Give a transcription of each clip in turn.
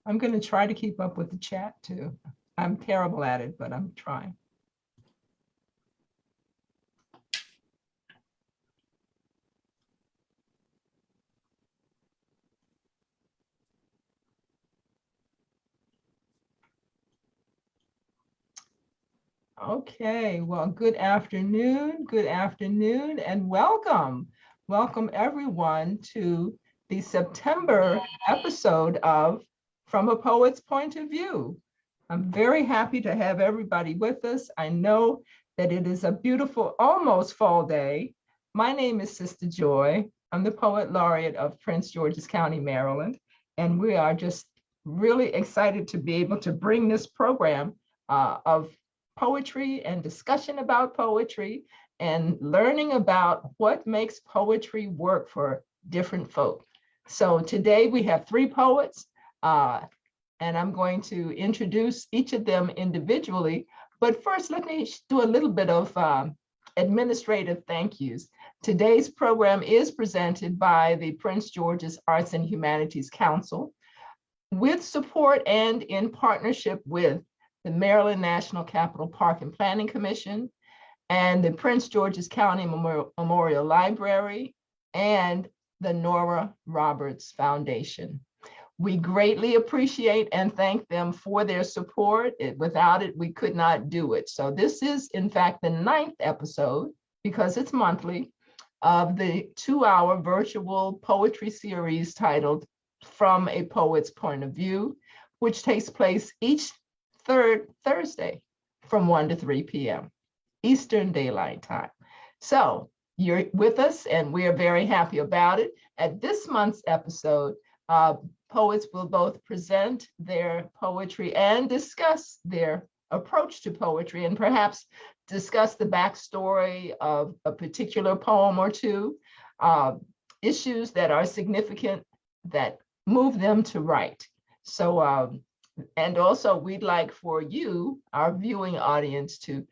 I'm going to try to keep up with the chat too. I'm terrible at it, but I'm trying. Okay, well, good afternoon, and welcome. Welcome everyone to the September episode of From a Poet's Point of View. I'm very happy to have everybody with us. I know that it is a beautiful, almost fall day. My name is Sistah Joy. I'm the Poet Laureate of Prince George's County, Maryland, and we are just really excited to be able to bring this program of poetry and discussion about poetry and learning about what makes poetry work for different folk. So today we have 3 poets, and I'm going to introduce each of them individually. But first, let me do a little bit of administrative thank yous. Today's program is presented by the Prince George's Arts and Humanities Council with support and in partnership with the Maryland National Capital Park and Planning Commission, and the Prince George's County Memorial Library, and the Nora Roberts Foundation. We greatly appreciate and thank them for their support. Without it, we could not do it. So this is, in fact, the 9th episode, because it's monthly, of the 2-hour virtual poetry series titled From a Poet's Point of View, which takes place each third Thursday from 1 to 3 p.m. Eastern Daylight Time. So you're with us and we are very happy about it. At this month's episode, poets will both present their poetry and discuss their approach to poetry and perhaps discuss the backstory of a particular poem or two, issues that are significant that move them to write. So, and also we'd like for you, our viewing audience, to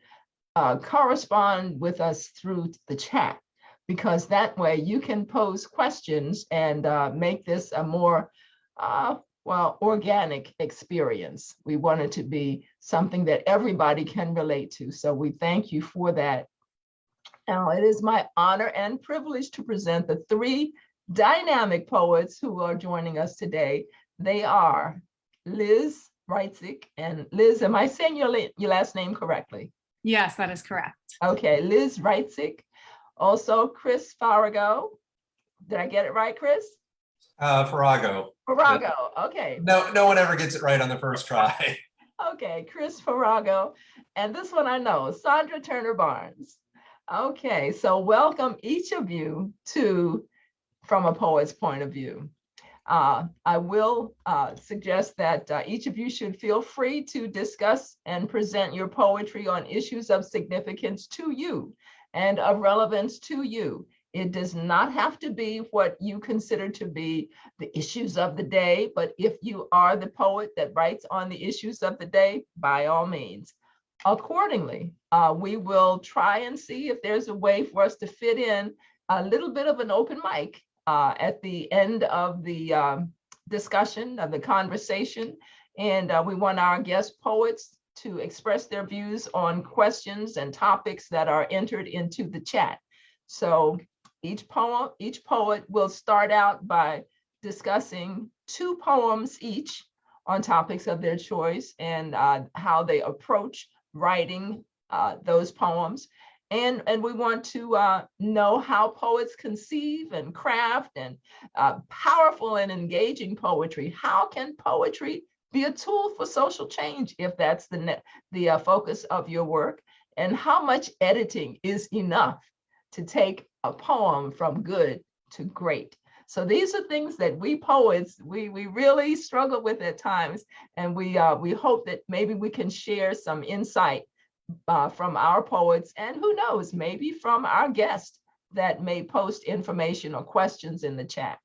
correspond with us through the chat, because that way you can pose questions and make this a more, organic experience. We want it to be something that everybody can relate to. So we thank you for that. Now, it is my honor and privilege to present the 3 dynamic poets who are joining us today. They are Liz Reitzig, and Liz, am I saying your last name correctly? Yes, that is correct. Okay, Liz Reitzig. Also, Chris Farago. Did I get it right, Chris? Farago. Farago, okay. No one ever gets it right on the first try. Okay, Chris Farago. And this one I know, Sandra Turner-Barnes. Okay, so welcome each of you to From a Poet's Point of View. I will suggest that each of you should feel free to discuss and present your poetry on issues of significance to you and of relevance to you. It does not have to be what you consider to be the issues of the day, but if you are the poet that writes on the issues of the day, by all means. Accordingly, we will try and see if there's a way for us to fit in a little bit of an open mic at the end of the discussion, of the conversation. And we want our guest poets to express their views on questions and topics that are entered into the chat. So each poet will start out by discussing 2 poems each on topics of their choice and how they approach writing those poems. And we want to know how poets conceive and craft and powerful and engaging poetry. How can poetry be a tool for social change if that's the focus of your work? And how much editing is enough to take a poem from good to great? So these are things that we poets, we really struggle with at times. And we hope that maybe we can share some insight from our poets, and who knows, maybe from our guests that may post information or questions in the chat.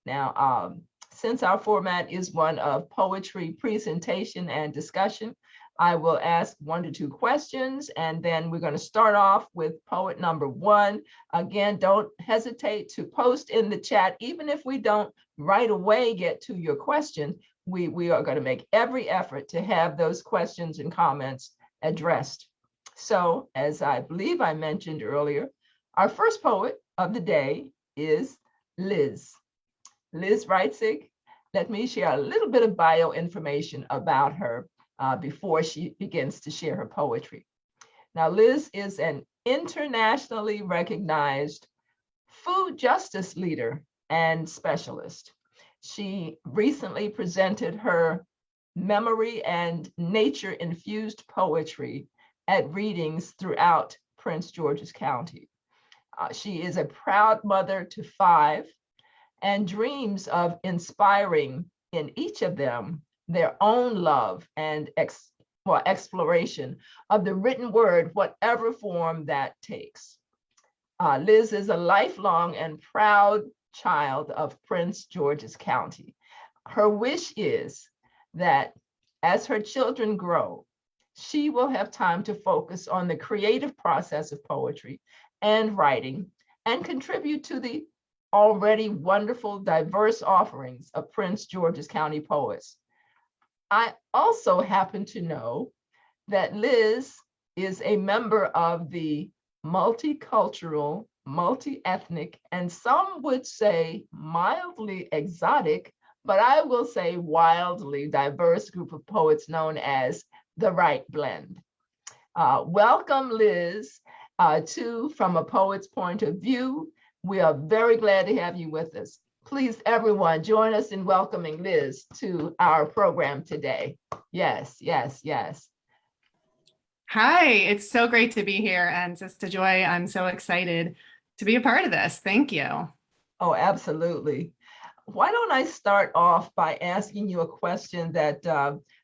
Now, since our format is one of poetry presentation and discussion, I will ask 1 to 2 questions, and then we're going to start off with poet number 1. Again, don't hesitate to post in the chat. Even if we don't right away get to your question, we are going to make every effort to have those questions and comments addressed. So, as I believe I mentioned earlier, our first poet of the day is Liz Reitzig. Let me share a little bit of bio information about her before she begins to share her poetry. Now, Liz is an internationally recognized food justice leader and specialist. She recently presented her memory and nature-infused poetry at readings throughout Prince George's County. She is a proud mother to 5 and dreams of inspiring in each of them their own love and exploration of the written word, whatever form that takes. Liz is a lifelong and proud child of Prince George's County. Her wish is that as her children grow, she will have time to focus on the creative process of poetry and writing and contribute to the already wonderful, diverse offerings of Prince George's County poets. I also happen to know that Liz is a member of the multicultural, multi-ethnic, and some would say mildly exotic, but I will say wildly diverse group of poets known as the Right Blend. Welcome, Liz, to From a Poet's Point of View. We are very glad to have you with us. Please, everyone, join us in welcoming Liz to our program today. Yes, yes, yes. Hi, it's so great to be here. And Sistah Joy, I'm so excited to be a part of this. Thank you. Oh, absolutely. Why don't I start off by asking you a question that,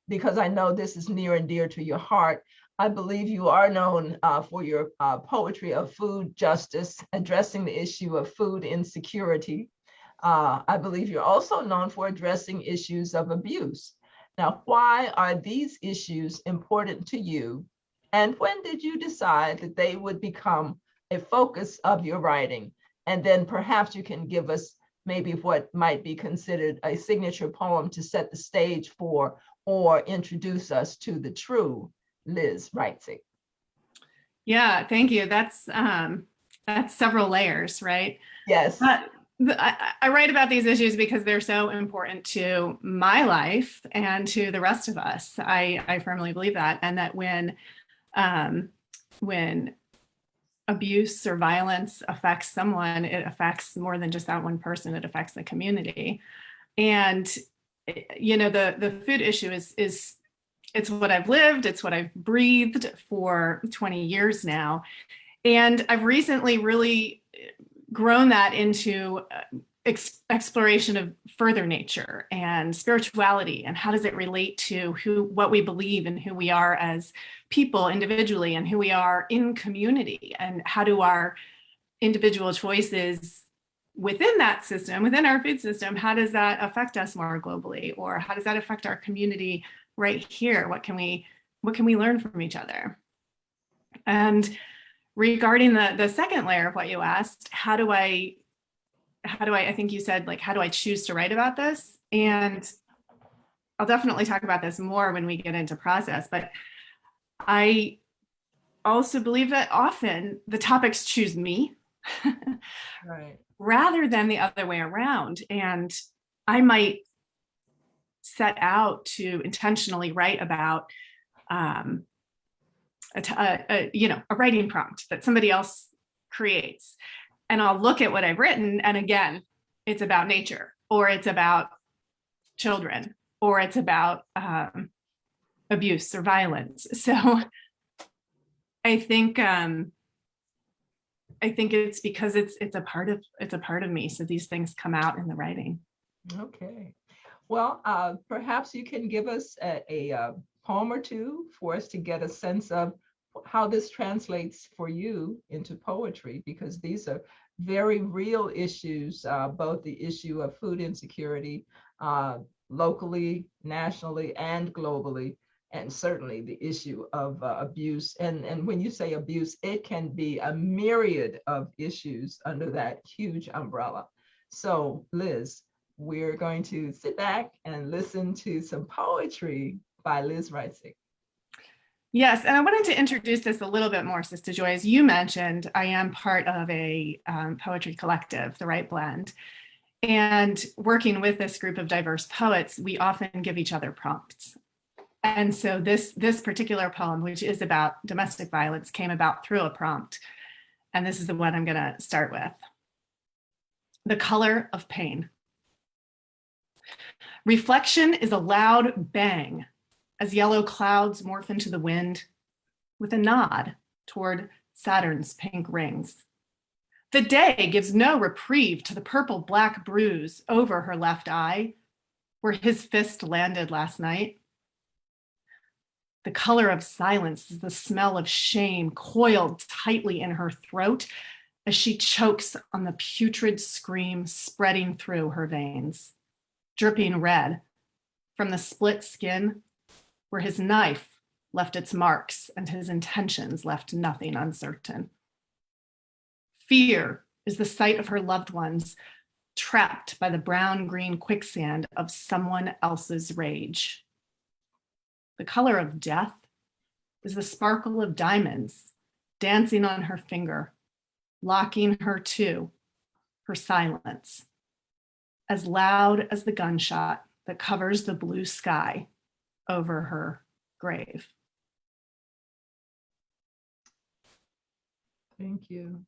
because I know this is near and dear to your heart, I believe you are known for your poetry of food justice, addressing the issue of food insecurity. I believe you're also known for addressing issues of abuse. Now, why are these issues important to you? And when did you decide that they would become a focus of your writing? And then perhaps you can give us maybe what might be considered a signature poem to set the stage for or introduce us to the true Liz Reitzig. Yeah, thank you. That's several layers, right? Yes. I write about these issues because they're so important to my life and to the rest of us. I firmly believe that, and that when abuse or violence affects someone, it affects more than just that one person. It affects the community. And you know, the food issue is it's what I've lived, it's what I've breathed for 20 years now. And I've recently really grown that into exploration of further nature and spirituality, and how does it relate to what we believe and who we are as people individually and who we are in community, and how do our individual choices within that system, within our food system, how does that affect us more globally, or how does that affect our community right here? What can we learn from each other? And regarding the second layer of what you asked, how do I think you said, like, how do I choose to write about this? And I'll definitely talk about this more when we get into process, but I also believe that often the topics choose me. Right. Rather than the other way around. And I might set out to intentionally write about a writing prompt that somebody else creates. And I'll look at what I've written, and again, it's about nature, or it's about children, or it's about abuse or violence. So I think it's because it's a part of me. So these things come out in the writing. Okay. Well, perhaps you can give us a poem or two for us to get a sense of how this translates for you into poetry, because these are very real issues, both the issue of food insecurity, locally, nationally, and globally. and certainly the issue of abuse. And when you say abuse, it can be a myriad of issues under that huge umbrella. So Liz, we're going to sit back and listen to some poetry by Liz Reitzig. Yes, and I wanted to introduce this a little bit more, Sistah Joy. As you mentioned, I am part of a poetry collective, The Right Blend. And working with this group of diverse poets, we often give each other prompts. And so this particular poem, which is about domestic violence, came about through a prompt. And this is the one I'm going to start with. The color of pain. Reflection is a loud bang as yellow clouds morph into the wind with a nod toward Saturn's pink rings. The day gives no reprieve to the purple-black bruise over her left eye, where his fist landed last night. The color of silence is the smell of shame coiled tightly in her throat as she chokes on the putrid scream spreading through her veins, dripping red from the split skin where his knife left its marks and his intentions left nothing uncertain. Fear is the sight of her loved ones trapped by the brown-green quicksand of someone else's rage. The color of death is the sparkle of diamonds dancing on her finger, locking her to her silence, as loud as the gunshot that covers the blue sky over her grave. Thank you.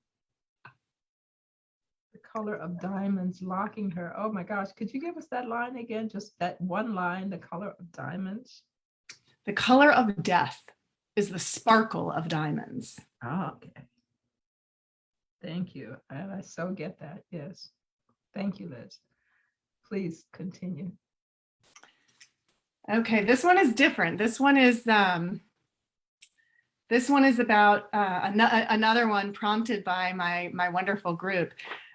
The color of diamonds locking her. Oh my gosh, could you give us that line again? Just that one line, the color of diamonds. The color of death is the sparkle of diamonds. Oh, okay. Thank you. And I so get that. Yes. Thank you, Liz. Please continue. Okay, this one is different. This one is about another one prompted by my wonderful group.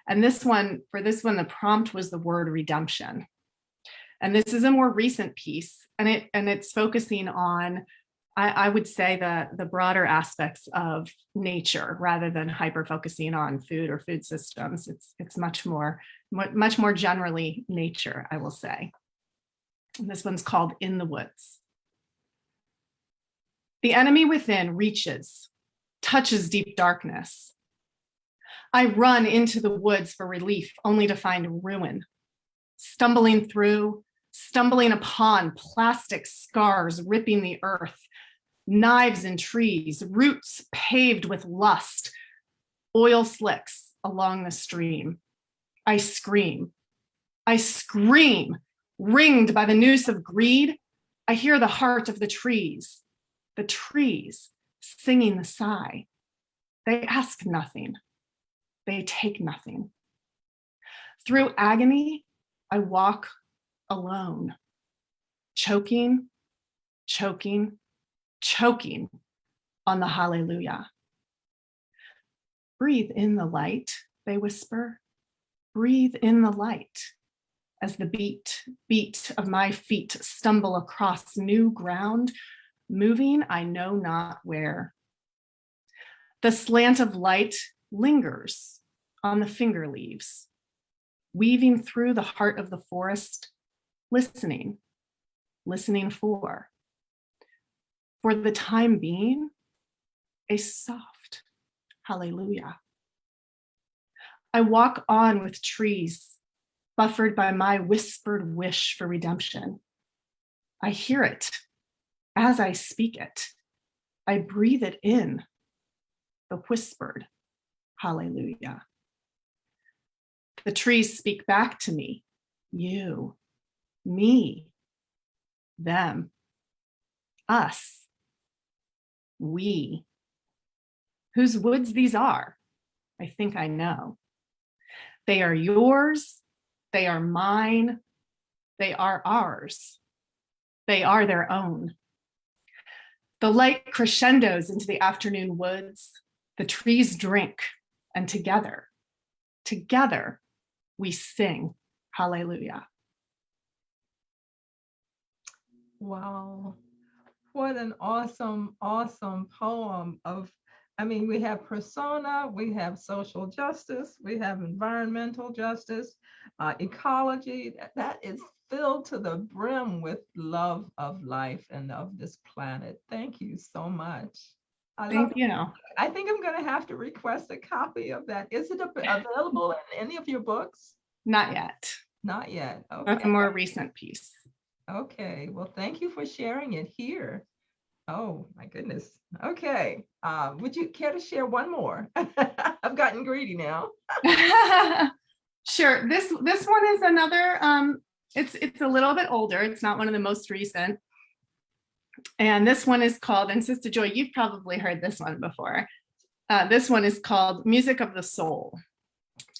And for this one, the prompt was the word redemption. And this is a more recent piece, and it's focusing on, I would say, the broader aspects of nature rather than hyper focusing on food or food systems. It's much more generally nature, I will say. And this one's called In the Woods. The enemy within reaches, touches deep darkness. I run into the woods for relief, only to find ruin. Stumbling upon plastic scars ripping the earth, knives in trees, roots paved with lust, oil slicks along the stream. I scream, ringed by the noose of greed. I hear the heart of the trees singing the sigh. They ask nothing, they take nothing. Through agony, I walk alone, choking on the hallelujah. Breathe in the light, they whisper. Breathe in the light as the beat of my feet stumble across new ground, moving I know not where. The slant of light lingers on the finger leaves, weaving through the heart of the forest, listening for the time being, a soft hallelujah. I walk on with trees, buffered by my whispered wish for redemption. I hear it as I speak it. I breathe it in, the whispered hallelujah. The trees speak back to me, you, me, them, us, we. Whose woods these are, I think I know. They are yours, they are mine, they are ours, they are their own. The light crescendos into the afternoon woods, the trees drink, and together we sing hallelujah. Wow. What an awesome, awesome poem of, I mean, we have persona, we have social justice, we have environmental justice, ecology. That is filled to the brim with love of life and of this planet. Thank you so much. I love Thank it. you. I think I'm going to have to request a copy of that. Is it available in any of your books? Not yet. Not yet. That's Okay. a more recent piece. Okay. Well, thank you for sharing it here. Oh my goodness. Okay. Would you care to share one more? I've gotten greedy now. Sure. This one is another. It's a little bit older. It's not one of the most recent. And this one is called, and Sistah Joy, you've probably heard this one before. This one is called Music of the Soul.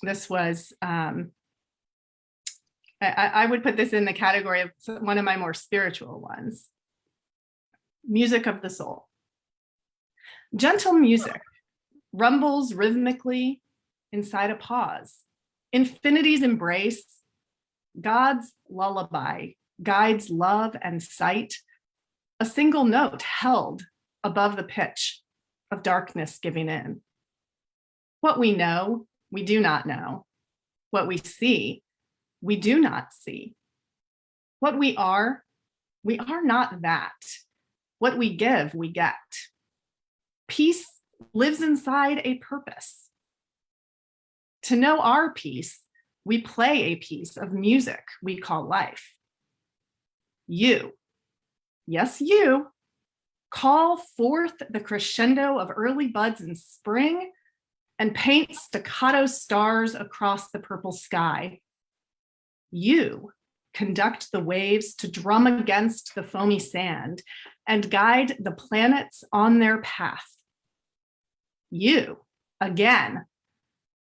This was, I would put this in the category of one of my more spiritual ones. Music of the Soul. Gentle music rumbles rhythmically inside a pause. Infinity's embrace, God's lullaby, guides love and sight. A single note held above the pitch of darkness giving in. What we know, we do not know. What we see, we do not see. What we are not that. What we give, we get. Peace lives inside a purpose. To know our peace, we play a piece of music we call life. You, yes, you, call forth the crescendo of early buds in spring and paint staccato stars across the purple sky. You conduct the waves to drum against the foamy sand and guide the planets on their path. You, again,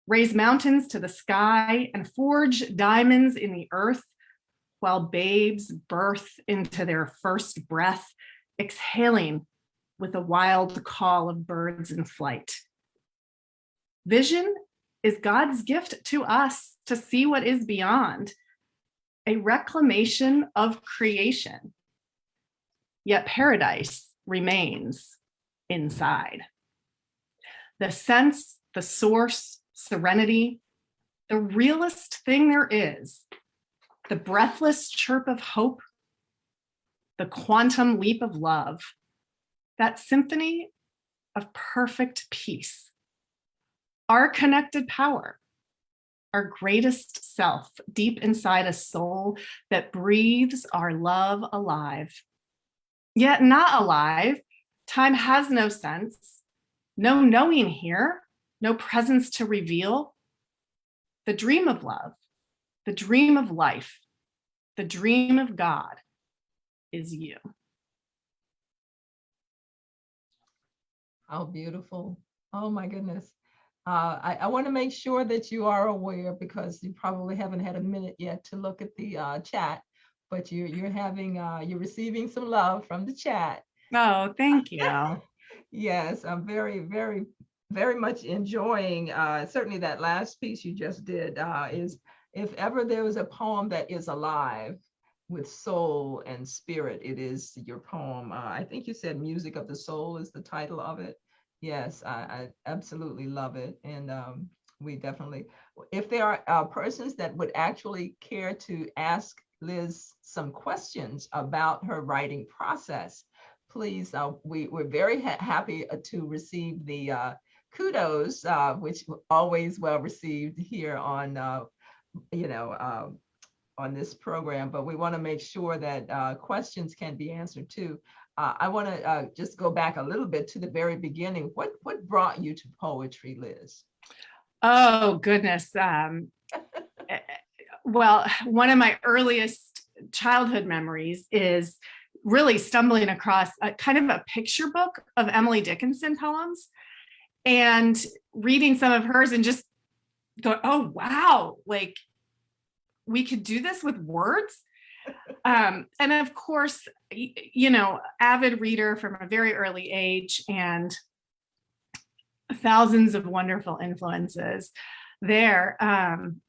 raise mountains to the sky and forge diamonds in the earth while babes birth into their first breath, exhaling with a wild call of birds in flight. Vision is God's gift to us to see what is beyond, a reclamation of creation. Yet paradise remains inside. The sense, the source, serenity, the realest thing there is, the breathless chirp of hope, the quantum leap of love, that symphony of perfect peace, our connected power, our greatest self deep inside a soul that breathes our love alive. Yet not alive, time has no sense, no knowing here, no presence to reveal. The dream of love, the dream of life, the dream of God is you. How beautiful. Oh my goodness. I want to make sure that you are aware, because you probably haven't had a minute yet to look at the chat, but you're receiving some love from the chat. Oh, thank you. Yes, I'm very, very, very much enjoying certainly that last piece you just did. Is if ever there was a poem that is alive with soul and spirit, it is your poem. I think you said Music of the Soul is the title of it. Yes, I absolutely love it. And we definitely, if there are persons that would actually care to ask Liz some questions about her writing process, please, we're very happy to receive the kudos, which always well received here on, on this program, but we want to make sure that questions can be answered too. I want to just go back a little bit to the very beginning. What brought you to poetry, Liz? Oh, goodness. Well, one of my earliest childhood memories is really stumbling across a kind of a picture book of Emily Dickinson poems and reading some of hers and just go, oh, wow, like we could do this with words. And of course, avid reader from a very early age and thousands of wonderful influences there. And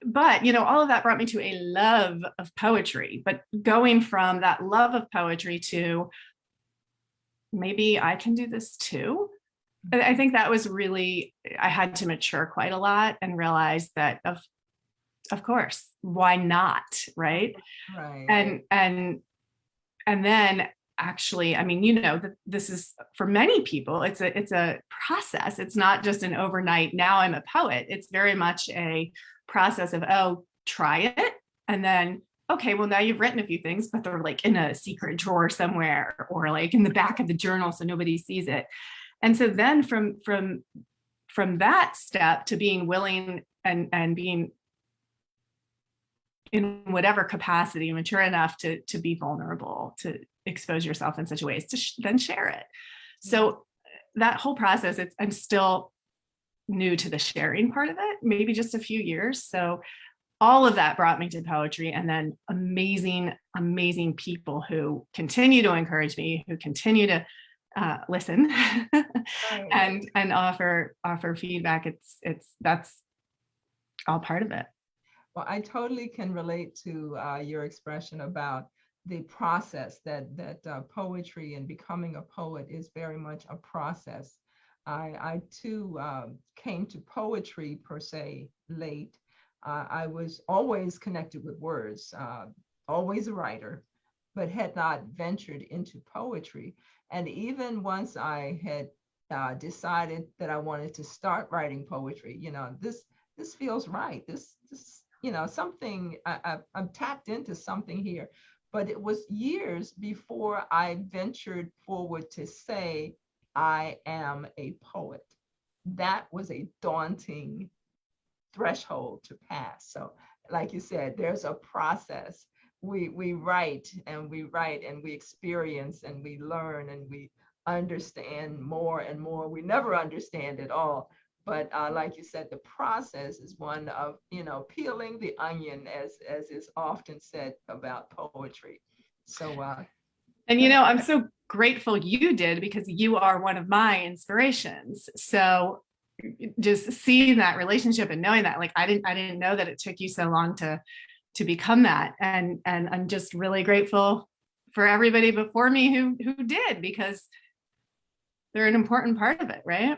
but all of that brought me to a love of poetry, but going from that love of poetry to maybe I can do this too. I think that was really, I had to mature quite a lot and realize that of course, why not, right? Right. And then actually, I mean, this is for many people, it's a process. It's not just an overnight, now I'm a poet. It's very much a process of, oh, try it. And then, okay, well, now you've written a few things, but they're like in a secret drawer somewhere or like in the back of the journal so nobody sees it. And so then from that step to being willing and being in whatever capacity mature enough to be vulnerable, to expose yourself in such a ways to then share it. So that whole process, I'm still new to the sharing part of it, maybe just a few years. So all of that brought me to poetry, and then amazing people who continue to encourage me, who continue to listen and offer feedback. That's all part of it. Well, I totally can relate to your expression about the process that poetry and becoming a poet is very much a process. I too came to poetry per se late. I was always connected with words, always a writer, but had not ventured into poetry. And even once I had decided that I wanted to start writing poetry, this feels right. This something I'm tapped into something here. But it was years before I ventured forward to say I am a poet. That was a daunting threshold to pass. So, like you said, there's a process. We write and we experience and we learn and we understand more and more. We never understand it all. But like you said, the process is one of, peeling the onion, as is often said about poetry. So, and I'm so grateful you did, because you are one of my inspirations. So just seeing that relationship and knowing that, like, I didn't know that it took you so long to become that. And I'm just really grateful for everybody before me who did, because they're an important part of it, right?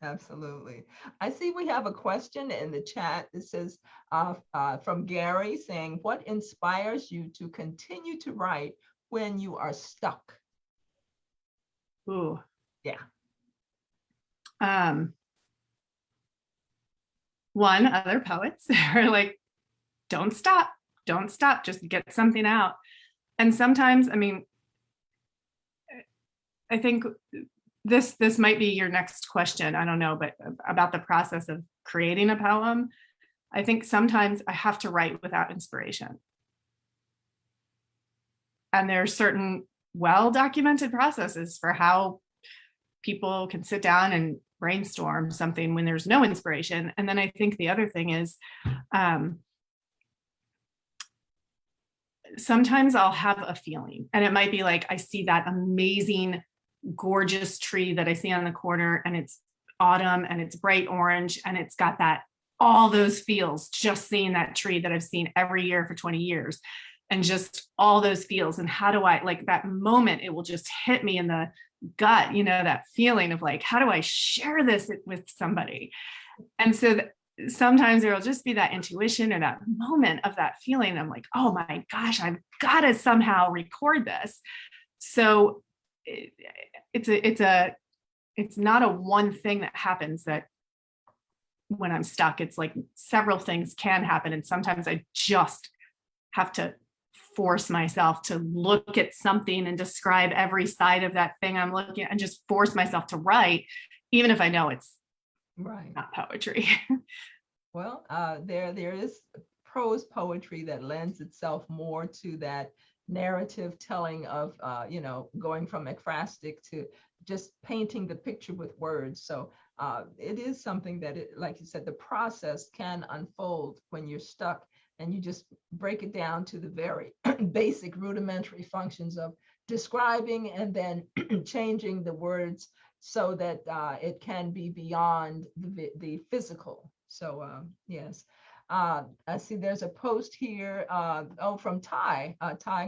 absolutely. I see we have a question in the chat. This says from Gary saying, what inspires you to continue to write when you are stuck? Ooh. Yeah. One, other poets are like, don't stop, just get something out. And sometimes, I mean, I think this might be your next question, I don't know, but about the process of creating a poem, I think sometimes I have to write without inspiration. And there are certain well-documented processes for how people can sit down and brainstorm something when there's no inspiration. And then I think the other thing is, sometimes I'll have a feeling, and it might be like, I see that amazing, gorgeous tree that I see on the corner, and it's autumn and it's bright orange and it's got all those feels, just seeing that tree that I've seen every year for 20 years, and just all those feels. And how do I, like, that moment, it will just hit me in the gut, that feeling of like, how do I share this with somebody? And so sometimes there will just be that intuition or that moment of that feeling. I'm like, oh my gosh, I've got to somehow record this. So it's not a one thing that happens that when I'm stuck. It's like several things can happen. And sometimes I just have to force myself to look at something and describe every side of that thing I'm looking at, and just force myself to write, even if I know it's right, not poetry. Well, there is prose poetry that lends itself more to that narrative telling of, going from ekphrastic to just painting the picture with words. So it is something that, like you said, the process can unfold when you're stuck, and you just break it down to the very basic rudimentary functions of describing and then changing the words so that it can be beyond the physical. So yes, I see there's a post here, from Ty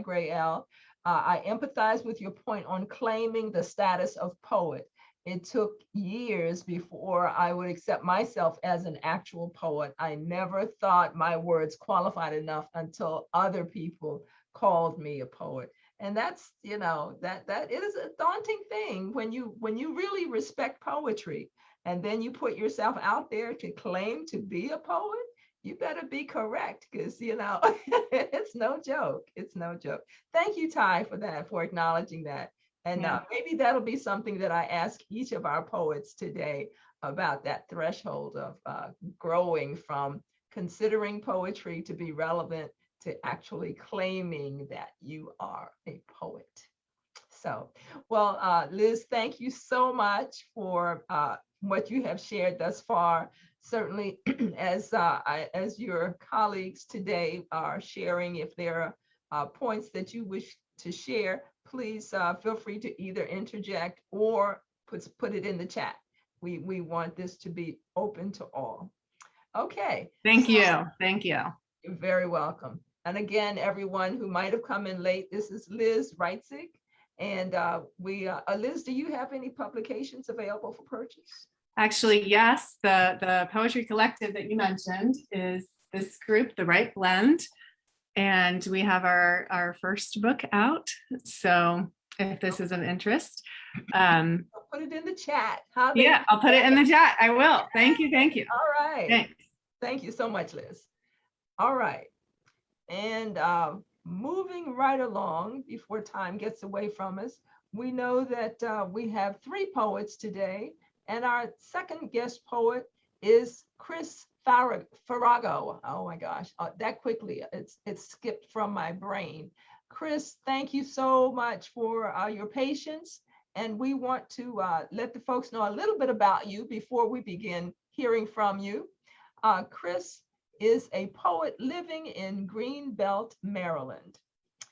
Gray L. I empathize with your point on claiming the status of poet. It took years before I would accept myself as an actual poet. I never thought my words qualified enough until other people called me a poet. And that's, that is a daunting thing when you really respect poetry and then you put yourself out there to claim to be a poet. You better be correct, because it's no joke. It's no joke. Thank you, Ty, for that, for acknowledging that. And maybe that'll be something that I ask each of our poets today about that threshold of growing from considering poetry to be relevant to actually claiming that you are a poet. So, well, Liz, thank you so much for what you have shared thus far. Certainly, as your colleagues today are sharing, if there are points that you wish to share, please feel free to either interject or put it in the chat. We want this to be open to all. Okay. Thank you. Thank you. You're very welcome. And again, everyone who might have come in late, this is Liz Reitzig. And Liz, do you have any publications available for purchase? Actually, yes, the Poetry Collective that you mentioned is this group, The Right Blend. And we have our first book out. So if this is of interest. I'll put it in the chat. Yeah, I'll put it in the chat. I will. Thank you. Thank you. All right. Thanks. Thank you so much, Liz. All right. And moving right along before time gets away from us, we know that we have 3 poets today. And our second guest poet is Chris Farago. Oh my gosh, that quickly, it skipped from my brain. Chris, thank you so much for your patience. And we want to let the folks know a little bit about you before we begin hearing from you. Chris is a poet living in Greenbelt, Maryland.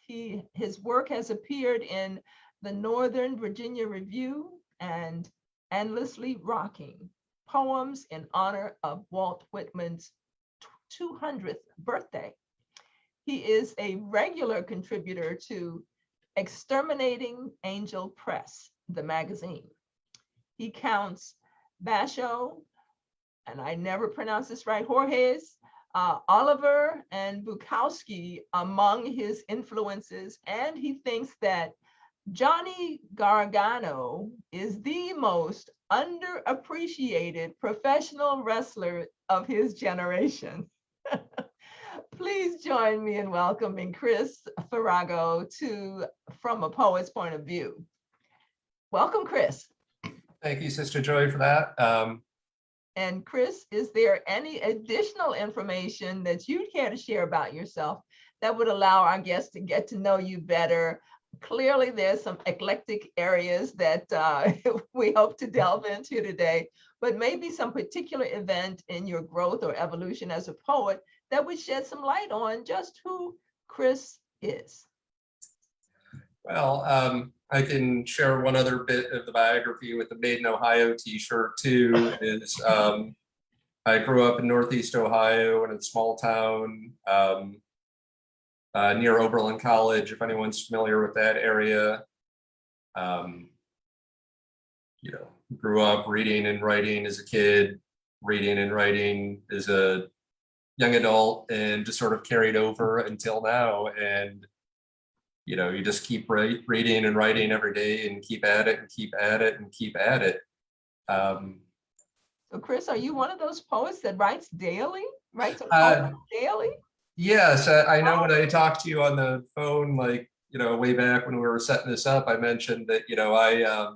His work has appeared in the Northern Virginia Review and Endlessly Rocking, poems in honor of Walt Whitman's 200th birthday. He is a regular contributor to Exterminating Angel Press, the magazine. He counts Basho, and I never pronounce this right, Jorge's, Oliver, and Bukowski among his influences, and he thinks that Johnny Gargano is the most underappreciated professional wrestler of his generation. Please join me in welcoming Chris Farago to From a Poet's Point of View. Welcome, Chris. Thank you, Sistah Joy, for that. And Chris, is there any additional information that you'd care to share about yourself that would allow our guests to get to know you better? Clearly, there's some eclectic areas that we hope to delve into today, but maybe some particular event in your growth or evolution as a poet that would shed some light on just who Chris is. Well, I can share one other bit of the biography with the Made in Ohio t-shirt too. Is I grew up in Northeast Ohio in a small town near Oberlin College, if anyone's familiar with that area. Grew up reading and writing as a kid, reading and writing as a young adult, and just sort of carried over until now. And you just keep reading and writing every day and keep at it and keep at it and keep at it. So Chris, are you one of those poets that writes daily? Writes a poem daily? Yes, I know when I talked to you on the phone, like, way back when we were setting this up, I mentioned that, I,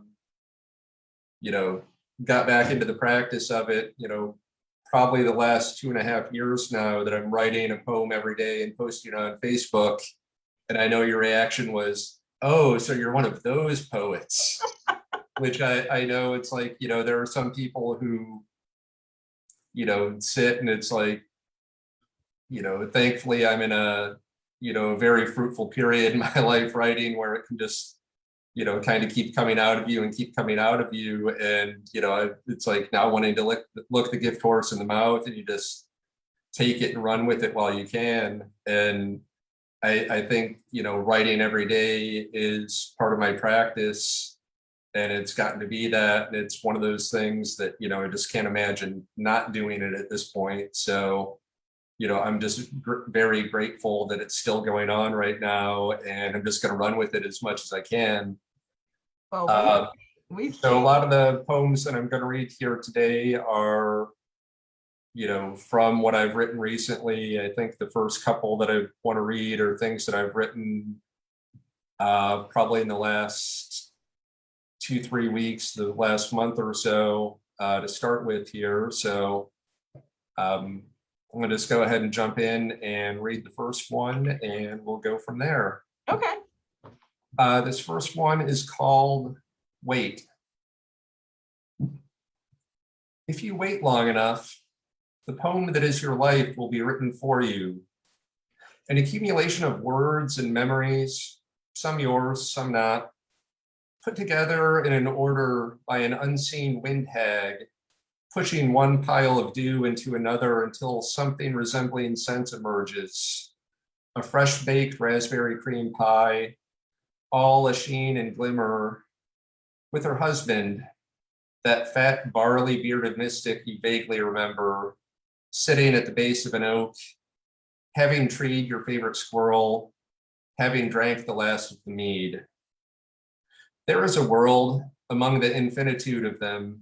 got back into the practice of it, probably the last 2.5 years now, that I'm writing a poem every day and posting it on Facebook. And I know your reaction was, oh, so you're one of those poets, which I know it's like, there are some people who, sit and it's like, thankfully I'm in a, very fruitful period in my life writing where it can just, kind of keep coming out of you and keep coming out of you. And, it's like now wanting to look the gift horse in the mouth, and you just, take it and run with it while you can. And I think, writing every day is part of my practice, and it's gotten to be that. And it's one of those things that, I just can't imagine not doing it at this point. So, I'm just very grateful that it's still going on right now, and I'm just going to run with it as much as I can. Well, we So a lot of the poems that I'm going to read here today are, from what I've written recently. I think the first couple that I want to read are things that I've written probably in the last 2-3 weeks, the last month or so, to start with here. So I'm going to just go ahead and jump in and read the first one, and we'll go from there. Okay. This first one is called Wait. If you wait long enough, the poem that is your life will be written for you. An accumulation of words and memories, some yours, some not, put together in an order by an unseen wind hag, pushing one pile of dew into another until something resembling scent emerges. A fresh baked raspberry cream pie, all a sheen and glimmer, with her husband, that fat barley bearded mystic you vaguely remember, sitting at the base of an oak, having treed your favorite squirrel, having drank the last of the mead. There is a world among the infinitude of them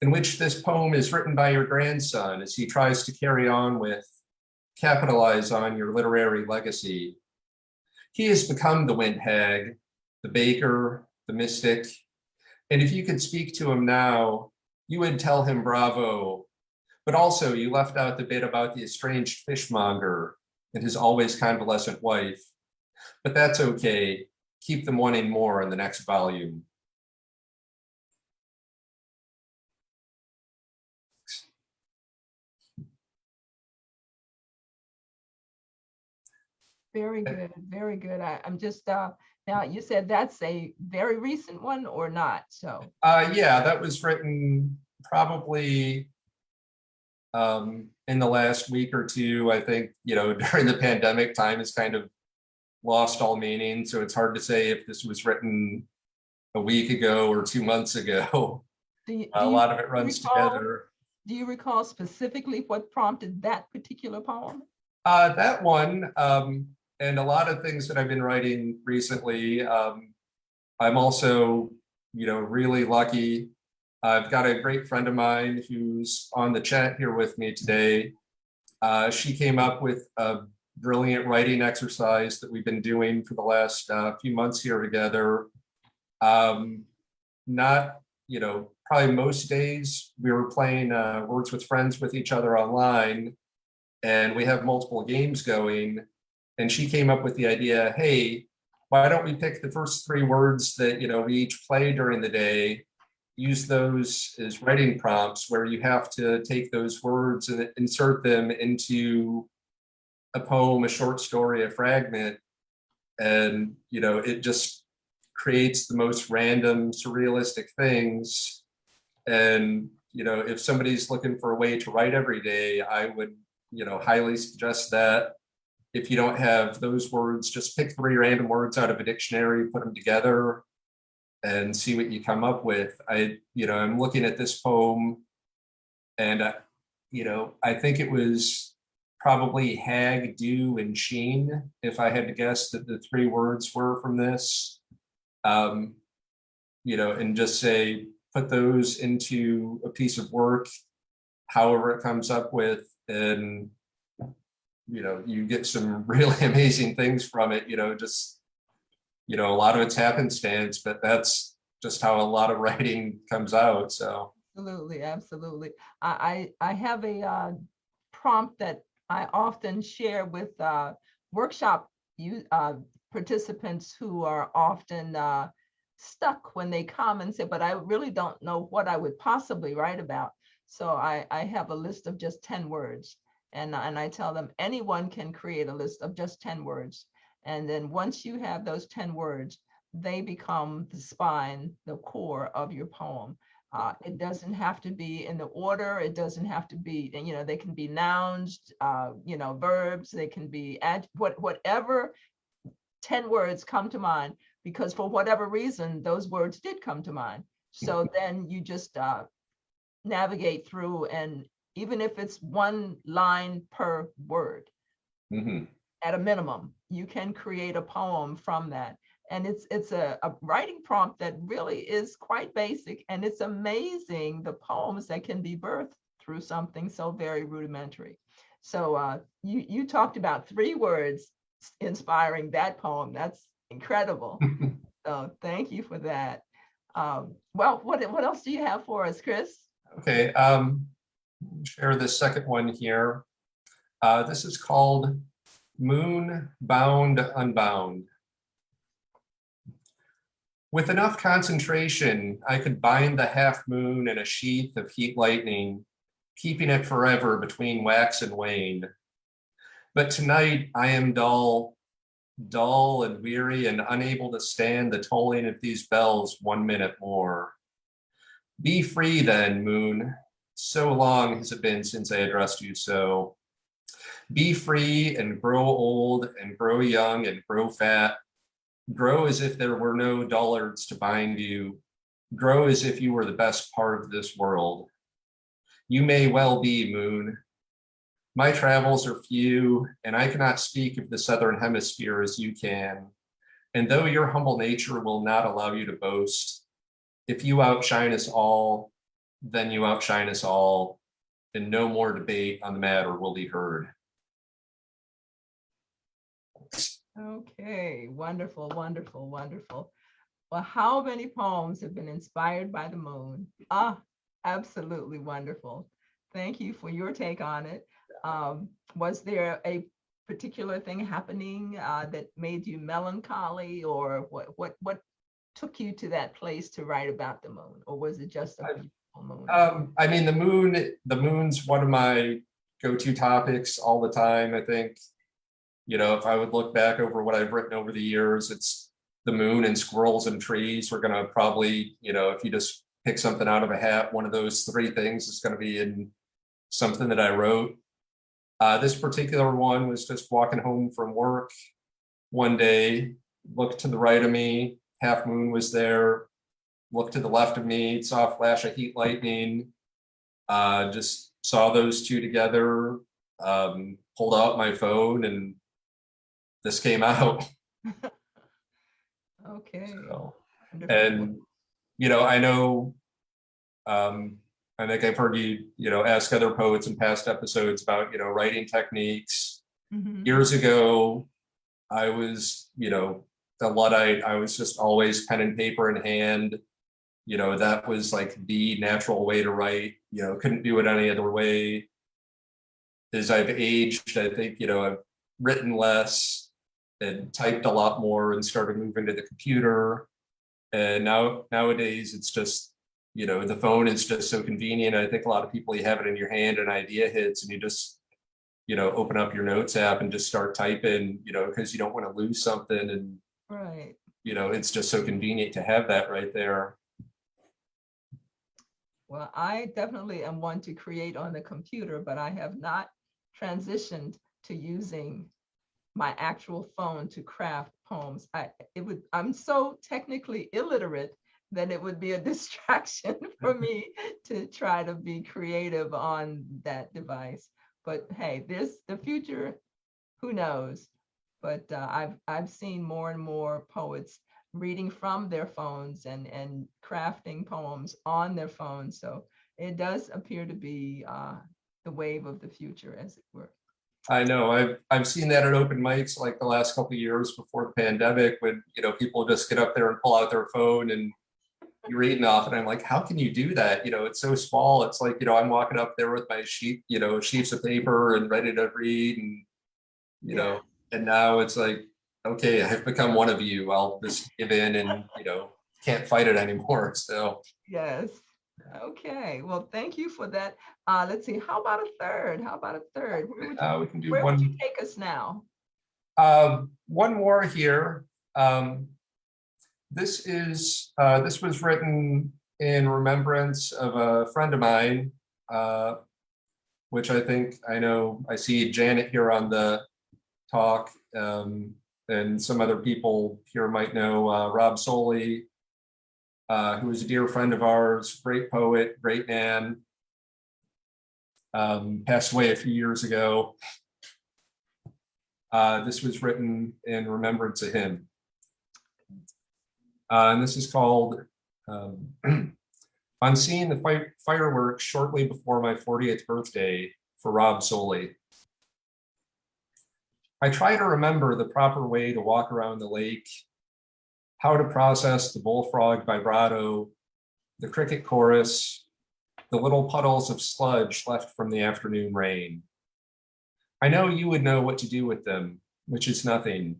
in which this poem is written by your grandson as he tries to carry on with, capitalize on your literary legacy. He has become the wind hag, the baker, the mystic, and if you could speak to him now, you would tell him bravo, but also you left out the bit about the estranged fishmonger and his always convalescent wife. But that's okay. Keep them wanting more in the next volume. Very good, very good. I'm just, now you said that's a very recent one or not, so. Yeah, that was written probably in the last week or two. I think, during the pandemic, time has kind of lost all meaning. So it's hard to say if this was written a week ago or 2 months ago. A lot of it runs together. Do you recall specifically what prompted that particular poem? That one, and a lot of things that I've been writing recently. I'm also, really lucky. I've got a great friend of mine who's on the chat here with me today. She came up with a brilliant writing exercise that we've been doing for the last few months here together. Not, probably most days we were playing Words with Friends with each other online, and we have multiple games going. And she came up with the idea, hey, why don't we pick the first 3 words that, we each play during the day, use those as writing prompts where you have to take those words and insert them into a poem, a short story, a fragment. And, it just creates the most random, surrealistic things. And, if somebody's looking for a way to write every day, I would, highly suggest that. If you don't have those words, just pick 3 random words out of a dictionary, put them together, and see what you come up with. I'm looking at this poem, and I think it was probably hag, dew, and sheen, if I had to guess that the 3 words were from this. And just say, put those into a piece of work, however it comes up with, and you get some really amazing things from it. A lot of it's happenstance, but that's just how a lot of writing comes out. So Absolutely. I have a prompt that I often share with workshop participants who are often stuck when they come and say, but I really don't know what I would possibly write about. So I have a list of just 10 words. And I tell them anyone can create a list of just 10 words. And then once you have those 10 words, they become the spine, the core of your poem. It doesn't have to be in the order. It doesn't have to be, they can be nouns, verbs, they can be whatever 10 words come to mind, because for whatever reason, those words did come to mind. So then you just navigate through, and even if it's one line per word, at a minimum, you can create a poem from that. And it's a writing prompt that really is quite basic, and it's amazing the poems that can be birthed through something so very rudimentary. So you talked about 3 words inspiring that poem. That's incredible. So thank you for that. Well, what else do you have for us, Chris? Okay, share the second one here. This is called Moon Bound Unbound. With enough concentration, I could bind the half moon in a sheath of heat lightning, keeping it forever between wax and wane. But tonight I am dull and weary and unable to stand the tolling of these bells 1 minute more. Be free then, moon. So long has it been since I addressed you so. Be free and grow old and grow young and grow fat. Grow as if there were no dullards to bind you. Grow as if you were the best part of this world. You may well be, moon. My travels are few, and I cannot speak of the Southern Hemisphere as you can. And though your humble nature will not allow you to boast, if you outshine us all, then you outshine us all, and no more debate on the matter will be heard. Okay, wonderful, wonderful, wonderful. Well, how many poems have been inspired by the moon? Absolutely wonderful. Thank you for your take on it. Was there a particular thing happening that made you melancholy, or what took you to that place to write about the moon, or was it just a beautiful moon? I mean, the moon's one of my go-to topics all the time. I think, if I would look back over what I've written over the years, it's the moon and squirrels and trees. We're gonna probably, if you just pick something out of a hat, one of those 3 things is gonna be in something that I wrote. This particular one was just walking home from work one day, looked to the right of me, half moon was there, looked to the left of me, saw a flash of heat lightning, just saw those 2 together, pulled out my phone, and this came out. Okay. So, and, I know, I think I've heard you, ask other poets in past episodes about, writing techniques. Years ago, I was, the Luddite, I was just always pen and paper in hand. That was like the natural way to write, couldn't do it any other way. As I've aged, I think, I've written less and typed a lot more and started moving to the computer. And nowadays it's just, the phone is just so convenient. I think a lot of people, you have it in your hand, an idea hits and you just, open up your notes app and just start typing, because you don't want to lose something. And, right. It's just so convenient to have that right there. Well, I definitely am one to create on the computer, but I have not transitioned to using my actual phone to craft poems. I'm so technically illiterate that it would be a distraction for me to try to be creative on that device. But hey, the future, who knows? But I've seen more and more poets reading from their phones and crafting poems on their phones. So it does appear to be the wave of the future, as it were. I know I've seen that at open mics like the last couple of years before the pandemic, when people just get up there and pull out their phone and you're reading off, and I'm like, how can you do that? It's so small. It's like, I'm walking up there with my sheets of paper and ready to read, and and now it's like, okay, I've become one of you. I'll just give in and can't fight it anymore. So yes. Okay, well, thank you for that. Let's see, how about a third? We can do where one. would you take us now? One more here. This was written in remembrance of a friend of mine, which I think I see Janet here on the talk, and some other people here might know Rob Soley, who is a dear friend of ours, great poet, great man, passed away a few years ago. This was written in remembrance of him. And this is called On Seeing the Fireworks Shortly Before My 40th Birthday for Rob Soley. I try to remember the proper way to walk around the lake, how to process the bullfrog vibrato, the cricket chorus, the little puddles of sludge left from the afternoon rain. I know you would know what to do with them, which is nothing.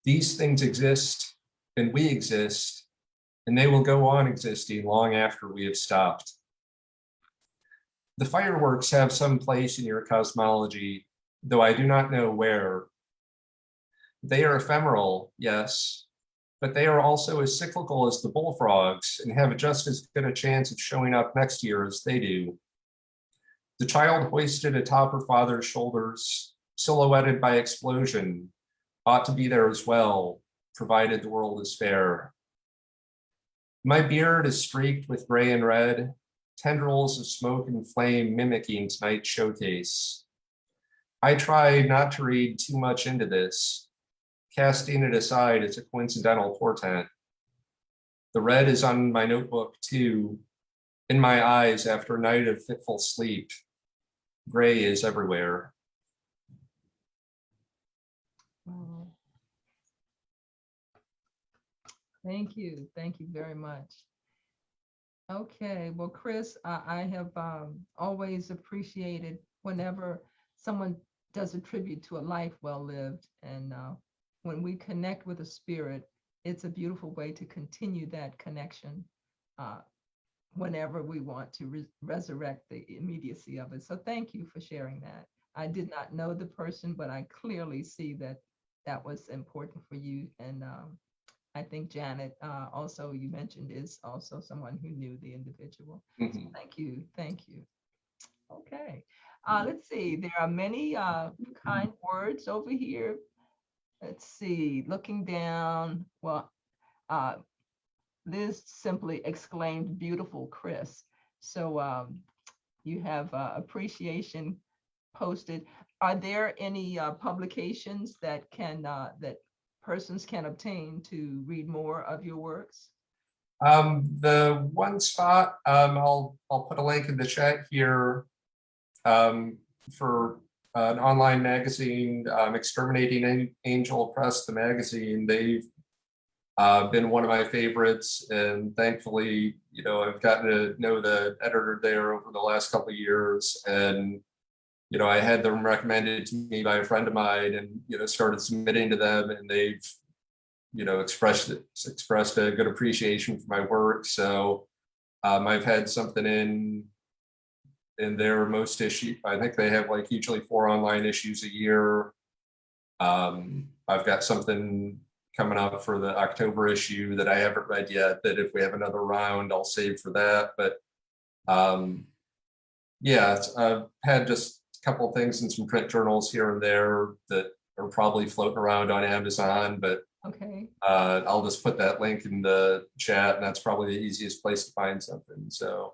These things exist, and we exist, and they will go on existing long after we have stopped. The fireworks have some place in your cosmology, though I do not know where. They are ephemeral, yes, but they are also as cyclical as the bullfrogs and have just as good a chance of showing up next year as they do. The child hoisted atop her father's shoulders, silhouetted by explosion, ought to be there as well, provided the world is fair. My beard is streaked with gray and red, tendrils of smoke and flame mimicking tonight's showcase. I try not to read too much into this, casting it aside as a coincidental portent. The red is on my notebook too, in my eyes after a night of fitful sleep. Gray is everywhere. Wow. Thank you. Thank you very much. Okay, well, Chris, I have always appreciated whenever someone does a tribute to a life well lived. And when we connect with a spirit, it's a beautiful way to continue that connection whenever we want to resurrect the immediacy of it. So thank you for sharing that. I did not know the person, but I clearly see that that was important for you. And I think Janet, also you mentioned, is also someone who knew the individual. So thank you. Thank you. Okay. Let's see. There are many kind words over here. Let's see. Looking down. Well, Liz simply exclaimed, "Beautiful, Chris." So you have appreciation posted. Are there any publications that that persons can obtain to read more of your works? The one spot, I'll put a link in the chat here for an online magazine, Exterminating Angel Press, the magazine. They've been one of my favorites, and thankfully, I've gotten to know the editor there over the last couple of years, and I had them recommended to me by a friend of mine, and started submitting to them, and they've expressed a good appreciation for my work. So I've had something in their most issue. I think they have like usually 4 online issues a year. I've got something coming up for the October issue that I haven't read yet, that if we have another round, I'll save for that. But yeah, I've had just a couple of things in some print journals here and there that are probably floating around on Amazon, but Okay. I'll just put that link in the chat, and that's probably the easiest place to find something. So.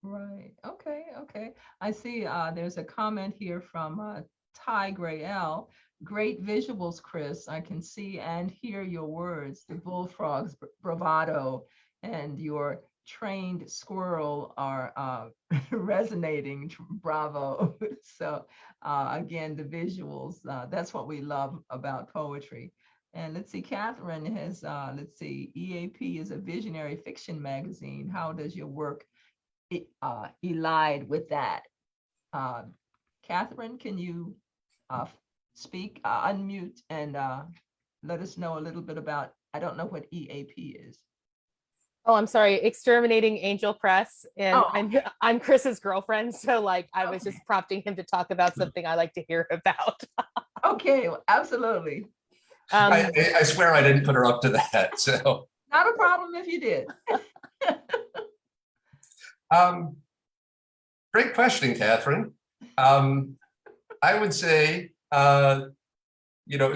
Right. Okay. Okay. I see there's a comment here from Ty Gray L. Great visuals, Chris. I can see and hear your words. The bullfrog's bravado and your trained squirrel are resonating. Bravo. So again, the visuals, that's what we love about poetry. And let's see, Catherine has, let's see, EAP is a visionary fiction magazine. How does your work elide with that? Catherine, can you speak, unmute, and let us know a little bit about, I don't know what EAP is. Oh, I'm sorry, Exterminating Angel Press. And Oh. I'm Chris's girlfriend. So like I was just prompting him to talk about something I like to hear about. Okay, well, absolutely. I swear I didn't put her up to that. So Not a problem if you did. Great question, Catherine. I would say, as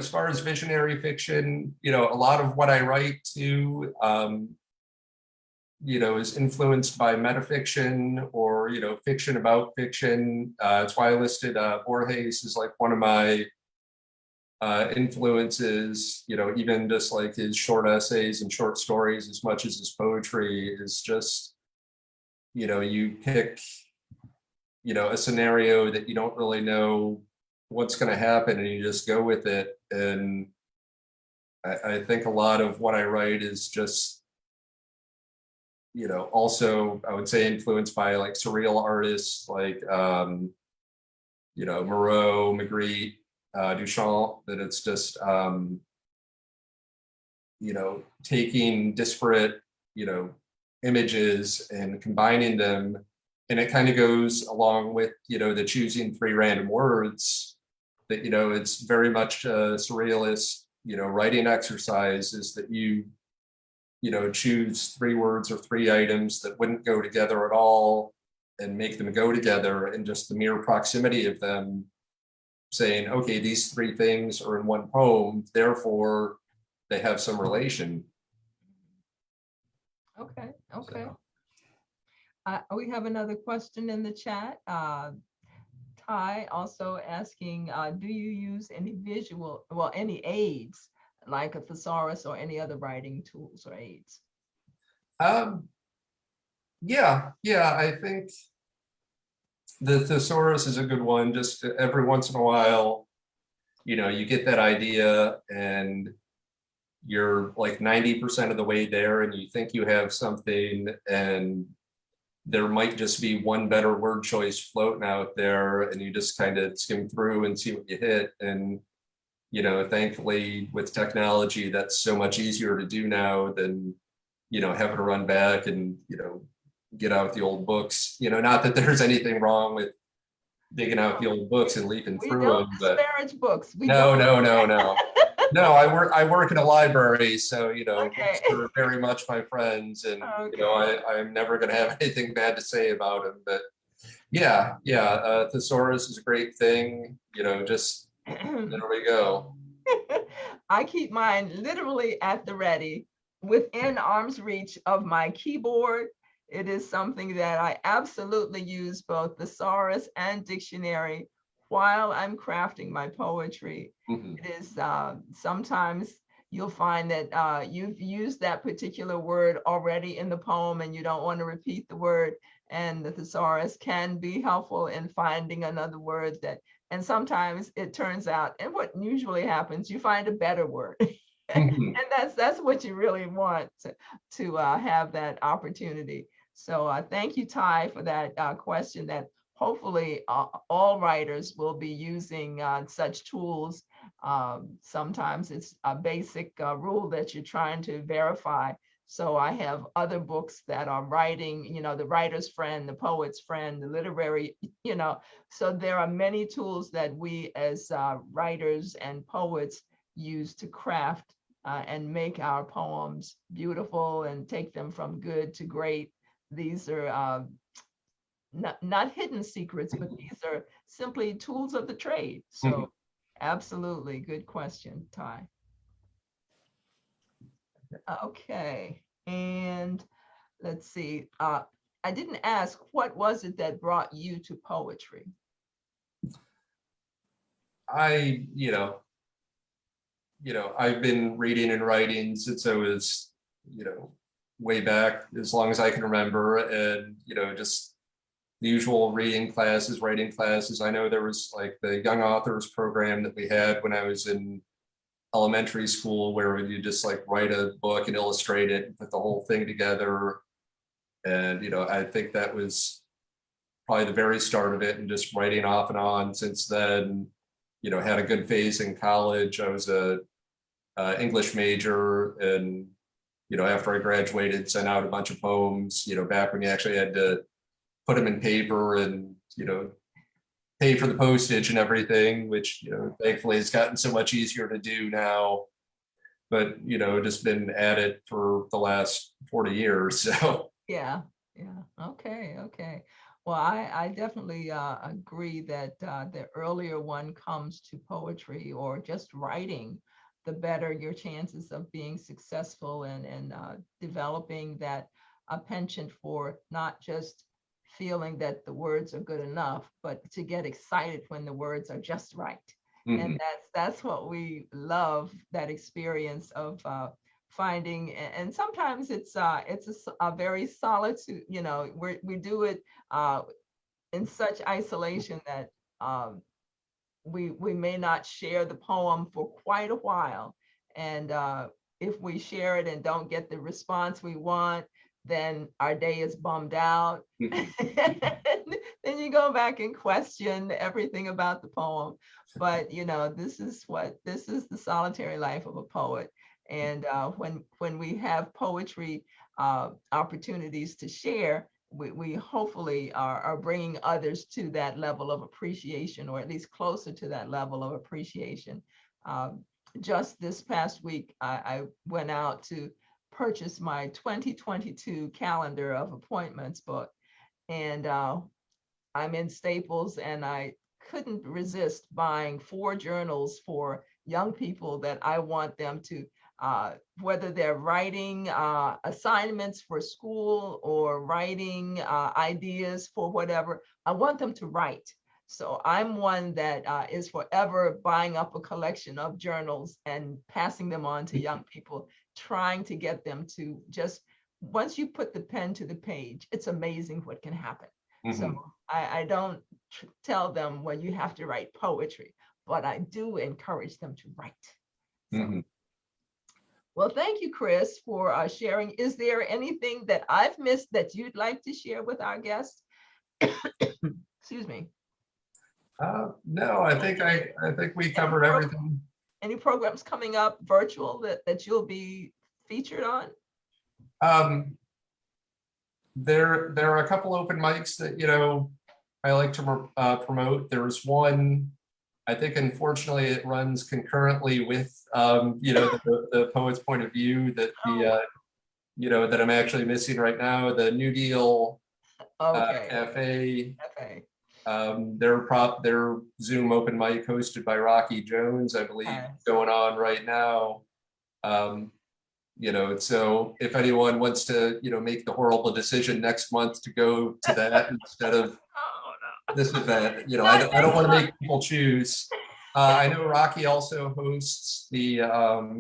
far as visionary fiction, a lot of what I write too, is influenced by metafiction or, fiction about fiction. That's why I listed Borges as like one of my influences, even just like his short essays and short stories as much as his poetry is just, you pick, a scenario that you don't really know what's going to happen and you just go with it. And I think a lot of what I write is just, also I would say influenced by like surreal artists like, Moreau, Magritte, Duchamp, that it's just, taking disparate, images and combining them. And it kind of goes along with, the choosing 3 random words that, it's very much a surrealist, writing exercise is that you choose 3 words or 3 items that wouldn't go together at all and make them go together, and just the mere proximity of them saying, okay, these 3 things are in one poem, therefore they have some relation. Okay. So. We have another question in the chat. Ty also asking, do you use any any aids like a thesaurus or any other writing tools or aids? Yeah, I think the thesaurus is a good one. Just every once in a while, you get that idea and you're like 90% of the way there and you think you have something, and there might just be one better word choice floating out there, and you just kind of skim through and see what you hit. And, thankfully with technology, that's so much easier to do now than, having to run back and, get out the old books. Not that there's anything wrong with digging out the old books and leafing We through don't them, but disparage books. no. No, I work in a library, so Okay. books are very much my friends, and Okay. I'm never going to have anything bad to say about them. But yeah, thesaurus is a great thing. Just there we go. I keep mine literally at the ready, within arm's reach of my keyboard. It is something that I absolutely use both thesaurus and dictionary while I'm crafting my poetry. Mhm. It is sometimes you'll find that you've used that particular word already in the poem and you don't want to repeat the word, and the thesaurus can be helpful in finding another word that, and sometimes it turns out, and what usually happens, you find a better word. Mhm. And that's what you really want to have that opportunity. So thank you, Ty, for that question that hopefully all writers will be using such tools. Sometimes it's a basic rule that you're trying to verify. So I have other books that are writing, the writer's friend, the poet's friend, the literary, so there are many tools that we as writers and poets use to craft and make our poems beautiful and take them from good to great. These are not hidden secrets, but these are simply tools of the trade. So absolutely, good question, Ty. Okay, and let's see. I didn't ask, what was it that brought you to poetry? I've been reading and writing since I was, way back as long as I can remember, and just the usual reading classes, writing classes. I know there was like the young authors program that we had when I was in elementary school, where you just like write a book and illustrate it and put the whole thing together. And I think that was probably the very start of it, and just writing off and on since then. Had a good phase in college. I was a English major, and after I graduated, sent out a bunch of poems, back when you actually had to put them in paper and pay for the postage and everything, which thankfully has gotten so much easier to do now. but just been at it for the last 40 years. So Yeah, yeah. Okay. Well, I definitely agree that the earlier one comes to poetry or just writing, the better your chances of being successful and developing that penchant for not just feeling that the words are good enough, but to get excited when the words are just right. And mhm. that's what we love, that experience of finding, and sometimes it's a very solitude, we do it in such isolation that we may not share the poem for quite a while, and if we share it and don't get the response we want, then our day is bummed out. Mhm. Then you go back and question everything about the poem. But this is the solitary life of a poet. And when we have poetry opportunities to share, we hopefully are bringing others to that level of appreciation, or at least closer to that level of appreciation. Just this past week, I went out to purchase my 2022 calendar of appointments book, and I'm in Staples, and I couldn't resist buying 4 journals for young people that I want them to, whether they're writing assignments for school or writing ideas for whatever, I want them to write. So I'm one that is forever buying up a collection of journals and passing them on to young people, trying to get them to just, once you put the pen to the page, it's amazing what can happen. So Mhm. I don't tell them, well, you have to write poetry, but I do encourage them to write. So, Mhm. well, thank you, Chris, for sharing. Is there anything that I've missed that you'd like to share with our guests? Excuse me. No, I think we covered everything. Any programs coming up virtual that you'll be featured on? Um, there are a couple open mics that I like to promote. There's one, I think, unfortunately, it runs concurrently with the poet's point of view, that that I'm actually missing right now. The New Deal Okay. Cafe. Okay. Their Zoom open mic hosted by Rocky Jones, I believe, going on right now. So if anyone wants to, make the horrible decision next month to go to that instead of Oh, this event, I Not don't next want to month. make people choose. I know Rocky also hosts the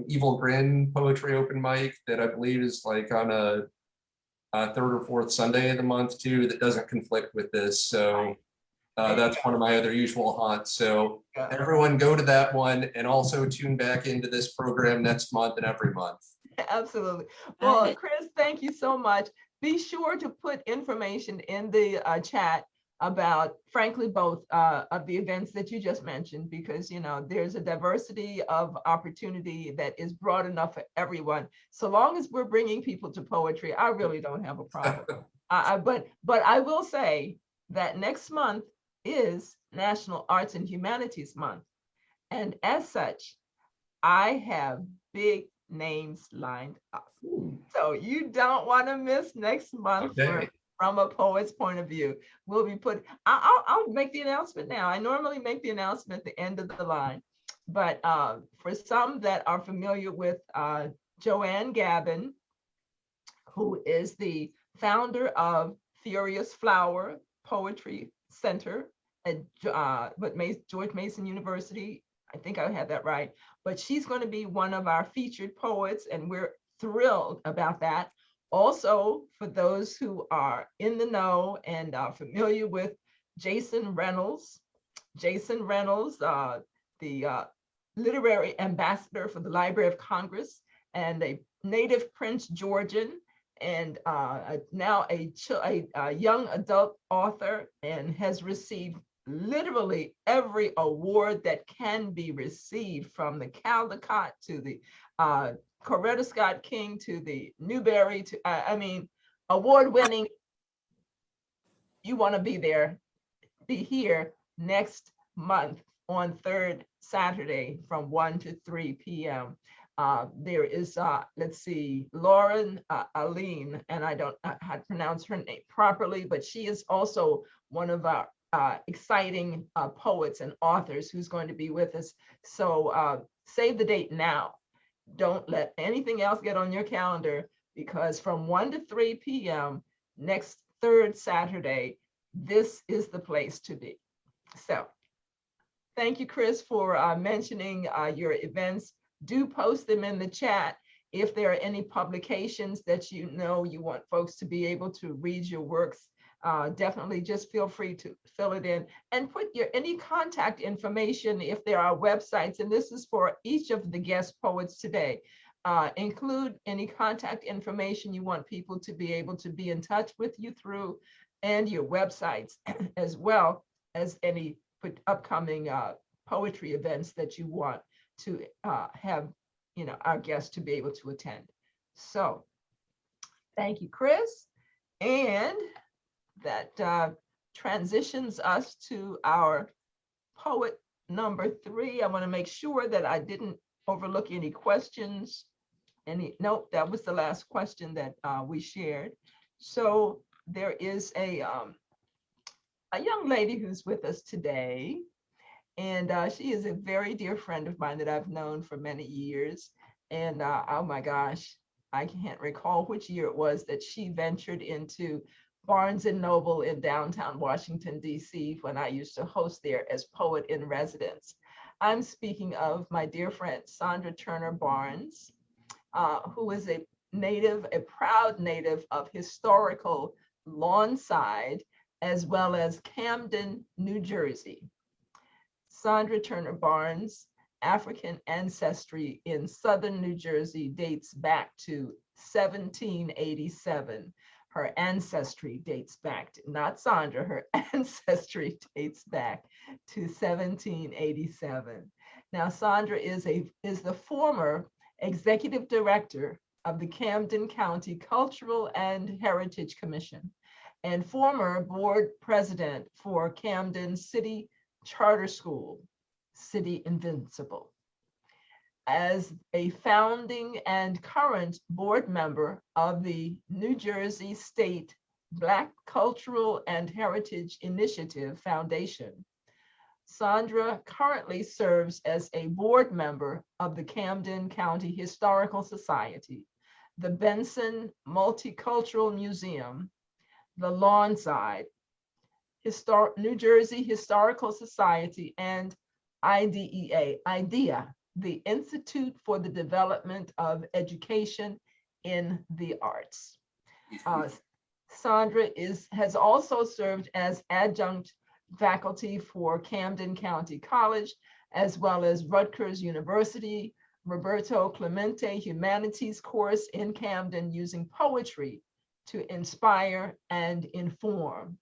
Evil Grin poetry open mic that I believe is like on a third or fourth Sunday of the month too, that doesn't conflict with this. So that's one of my other usual haunts. So Yeah. everyone go to that one, and also tune back into this program next month and every month. Absolutely. Well, Chris, thank you so much. Be sure to put information in the chat about, frankly, both of the events that you just mentioned, because there's a diversity of opportunity that is broad enough for everyone. So long as we're bringing people to poetry, I really don't have a problem. But I will say that next month is National Arts and Humanities Month, and as such, I have big names lined up. So you don't want to miss next month Okay. from a poet's point of view. We'll be I'll make the announcement now. I normally make the announcement at the end of the line, but for some that are familiar with Joanne Gavin, who is the founder of Furious Flower Poetry Center at George Mason University. I think I had that right, but she's going to be one of our featured poets, and we're thrilled about that. Also, for those who are in the know and are familiar with Jason Reynolds, the literary ambassador for the Library of Congress and a native Prince Georgian, and now a young adult author, and has received literally every award that can be received, from the Caldecott to the Coretta Scott King to the Newbery to, award-winning. You want to be here next month on third Saturday from 1 to 3 p.m. There is, let's see, Lauren Aline, and I don't know how to pronounce her name properly, but she is also one of our exciting poets and authors who's going to be with us. So save the date now. Don't let anything else get on your calendar, because from 1 to 3 p.m. next third Saturday, this is the place to be. So thank you, Chris, for mentioning your events. Do post them in the chat. If there are any publications that you know you want folks to be able to read your works, definitely just feel free to fill it in and put your any contact information if there are websites, and this is for each of the guest poets today. Include any contact information you want people to be able to be in touch with you through, and your websites, as well as any upcoming poetry events that you want to have, our guests to be able to attend. So thank you, Chris. And that transitions us to our poet number 3. I want to make sure that I didn't overlook any questions. Nope, that was the last question that we shared. So there is a young lady who's with us today, and she is a very dear friend of mine that I've known for many years. And oh my gosh, I can't recall which year it was that she ventured into Barnes and Noble in downtown Washington, D.C., when I used to host there as poet in residence. I'm speaking of my dear friend, Sandra Turner-Barnes, who is a proud native of historical Lawnside, as well as Camden, New Jersey. Sandra Turner-Barnes' African ancestry in Southern New Jersey dates back to 1787. Her ancestry dates back to, not Sandra, her ancestry dates back to 1787. Now, Sandra is the former executive director of the Camden County Cultural and Heritage Commission and former board president for Camden City Charter School, City Invincible. As a founding and current board member of the New Jersey State Black Cultural and Heritage Initiative Foundation, Sandra currently serves as a board member of the Camden County Historical Society, the Benson Multicultural Museum, the Lawnside, New Jersey Historical Society, and IDEA, the Institute for the Development of Education in the Arts. Sandra has also served as adjunct faculty for Camden County College, as well as Rutgers University, Roberto Clemente Humanities course in Camden, using poetry to inspire and inform.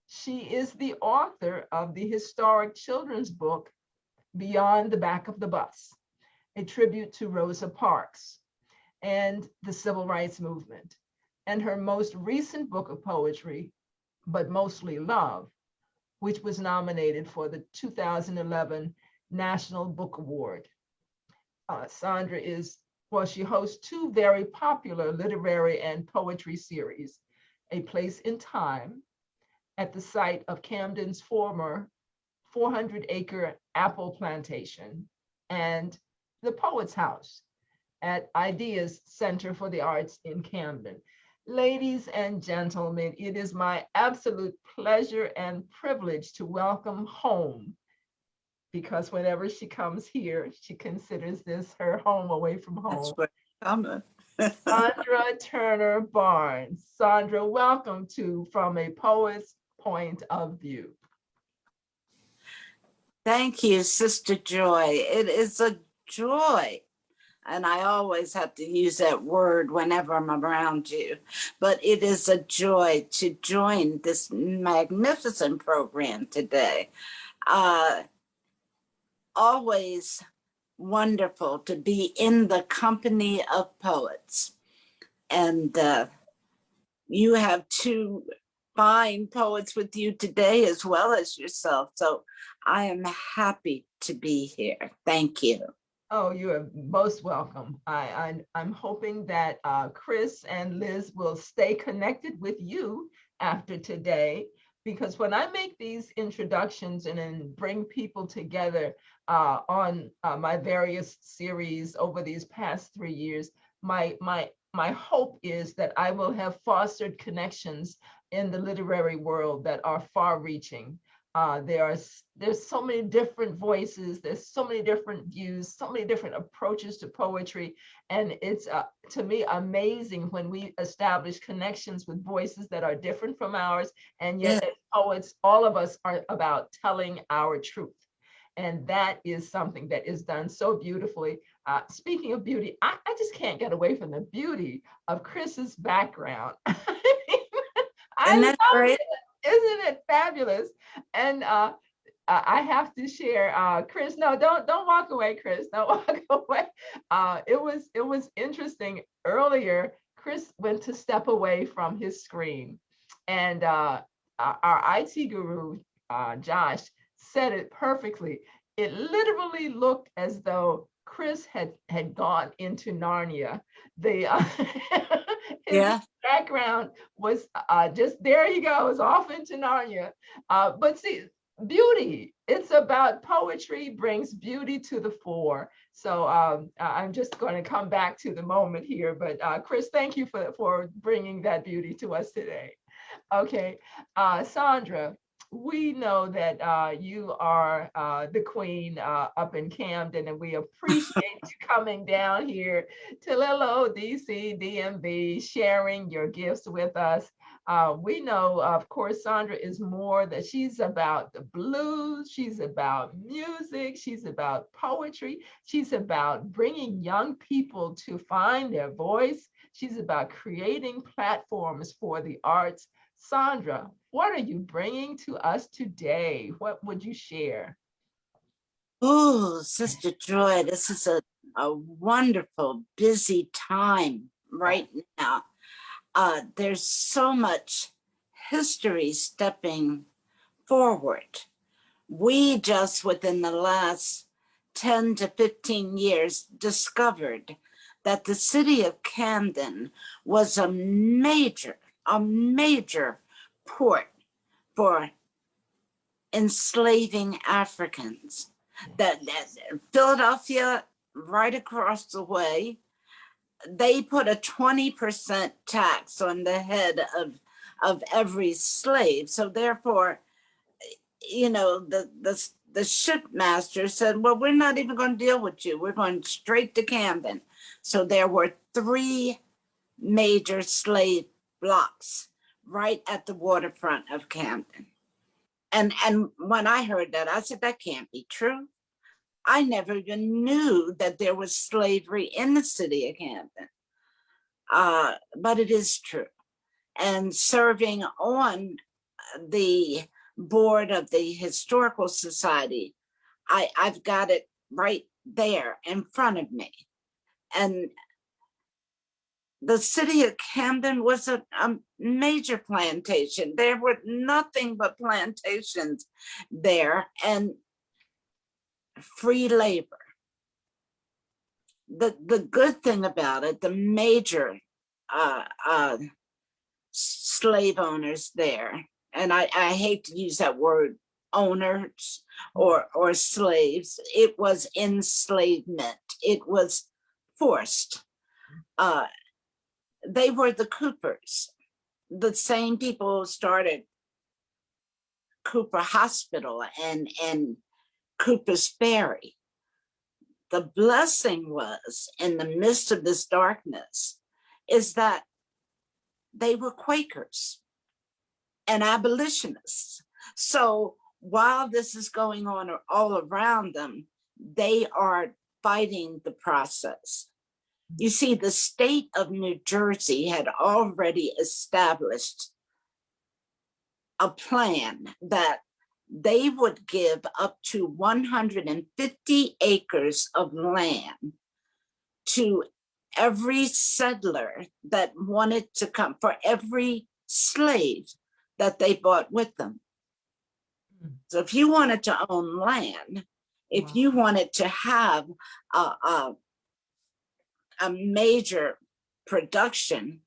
She is the author of the historic children's book, Beyond the Back of the Bus, a tribute to Rosa Parks and the Civil Rights Movement, and her most recent book of poetry, But Mostly Love, which was nominated for the 2011 National Book Award. Sandra she hosts 2 very popular literary and poetry series, A Place in Time, at the site of Camden's former 400-acre apple plantation, and The Poet's House at Ideas Center for the Arts in Camden. Ladies and gentlemen, it is my absolute pleasure and privilege to welcome home, because whenever she comes here, she considers this her home away from home. That's where I'm coming. Sandra Turner-Barnes. Sandra, welcome to From a Poet's Point of View. Thank you, Sister Joy. It is a joy. And I always have to use that word whenever I'm around you. But it is a joy to join this magnificent program today. Always wonderful to be in the company of poets. And you have 2 fine poets with you today, as well as yourself. So I am happy to be here. Thank you. Oh, you are most welcome. I'm hoping that Chris and Liz will stay connected with you after today, because when I make these introductions and then bring people together on my various series over these past 3 years, my hope is that I will have fostered connections in the literary world that are far-reaching. There's so many different voices, there's so many different views, so many different approaches to poetry, and it's to me amazing when we establish connections with voices that are different from ours, and yet Yeah. as poets, all of us are about telling our truth. And that is something that is done so beautifully. Speaking of beauty, I just can't get away from the beauty of Chris's background. I Isn't that love great? it. Isn't it fabulous? And I have to share, Chris. No, don't walk away, Chris. Don't walk away. It was interesting earlier. Chris went to step away from his screen, and our IT guru, Josh, said it perfectly. It literally looked as though Chris had gone into Narnia. The his Yeah. background was just there. He goes off into Narnia. But see, beauty. It's about poetry brings beauty to the fore. So I'm just going to come back to the moment here. But Chris, thank you for bringing that beauty to us today. Okay, Sandra, we know that you are the queen up in Camden, and we appreciate you coming down here to little old DC, DMV, sharing your gifts with us. We know, of course, Sandra is more that she's about the blues, she's about music, she's about poetry, she's about bringing young people to find their voice, she's about creating platforms for the arts. Sandra, what are you bringing to us today? What would you share? Oh, Sister Joy, this is a wonderful, busy time right now. There's so much history stepping forward. We just within the last 10 to 15 years discovered that the city of Camden was a major port for enslaving Africans. That Philadelphia, right across the way, they put a 20% tax on the head of every slave. So therefore, you know, the shipmaster said, well, we're not even going to deal with you. We're going straight to Camden. So there were 3 major slave blocks right at the waterfront of Camden. And when I heard that, I said, that can't be true. I never even knew that there was slavery in the city of Camden. But it is true. And serving on the board of the Historical Society, I've got it right there in front of me. And the city of Camden was a major plantation. There were nothing but plantations there and free labor. The good thing about it, the major slave owners there, and I hate to use that word, owners or slaves, it was enslavement. It was forced. They were the Coopers, the same people who started Cooper Hospital and Cooper's Ferry. The blessing was, in the midst of this darkness, is that they were Quakers and abolitionists. So while this is going on all around them, they are fighting the process. You see, the state of New Jersey had already established a plan that they would give up to 150 acres of land to every settler that wanted to come, for every slave that they brought with them. So if you wanted to own land, If Wow. you wanted to have a major production,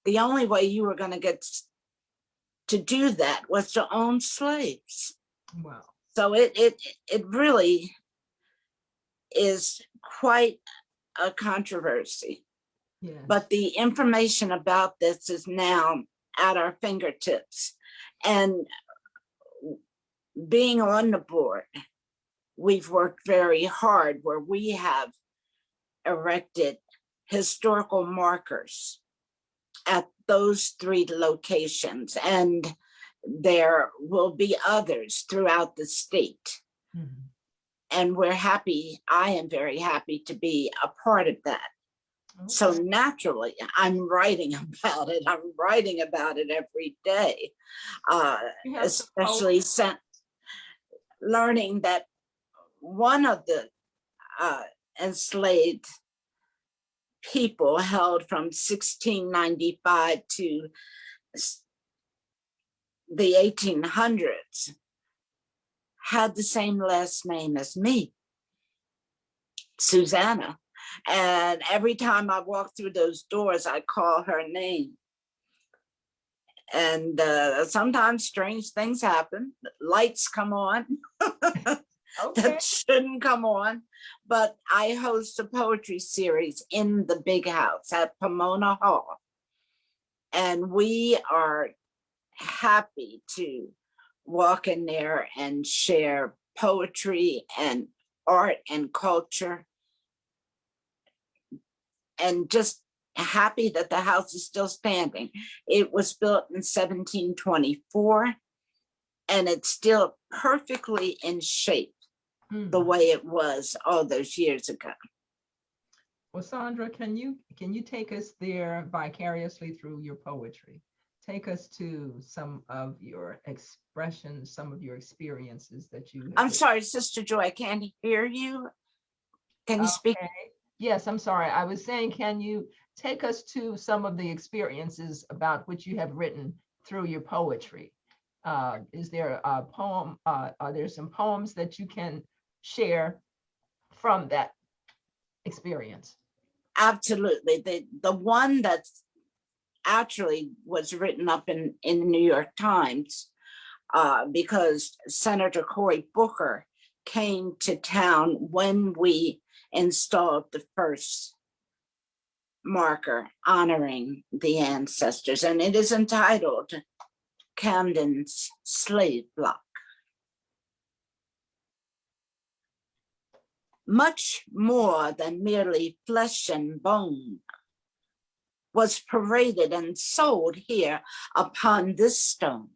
the only way you were going to get to do that was to own slaves. Wow. So it really is quite a controversy. Yes. But the information about this is now at our fingertips. And being on the board, we've worked very hard where we have erected historical markers at those 3 locations. And there will be others throughout the state. Mhm. And we're happy, I am very happy to be a part of that. So Okay. naturally, I'm writing about it. I'm writing about it every day, You have some poems? especially learning that one of the enslaved people held from 1695 to the 1800s had the same last name as me, Susanna. And every time I walk through those doors, I call her name. And sometimes strange things happen. Lights come on Okay. that shouldn't come on. But I host a poetry series in the big house at Pomona Hall. And we are happy to walk in there and share poetry and art and culture. And just happy that the house is still standing. It was built in 1724 and it's still perfectly in shape the Mm. way it was all those years ago. Well, Sandra, can you take us there vicariously through your poetry? Take us to some of your expressions, some of your experiences that you have I'm written. sorry, Sister Joy, I can't hear you. Can you speak? Okay. Yes, I'm sorry. I was saying, can you take us to some of the experiences about which you have written through your poetry? Is there a poem? Are there some poems that you can share from that experience? Absolutely. The one that actually was written up in the New York Times because Senator Cory Booker came to town when we installed the first marker honoring the ancestors, and it is entitled Camden's Slave Block. Much more than merely flesh and bone was paraded and sold here upon this stone.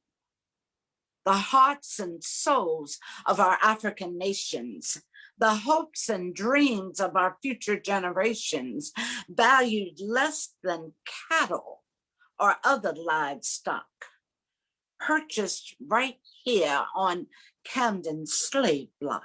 The hearts and souls of our African nations, the hopes and dreams of our future generations, valued less than cattle or other livestock, purchased right here on Camden's slave block.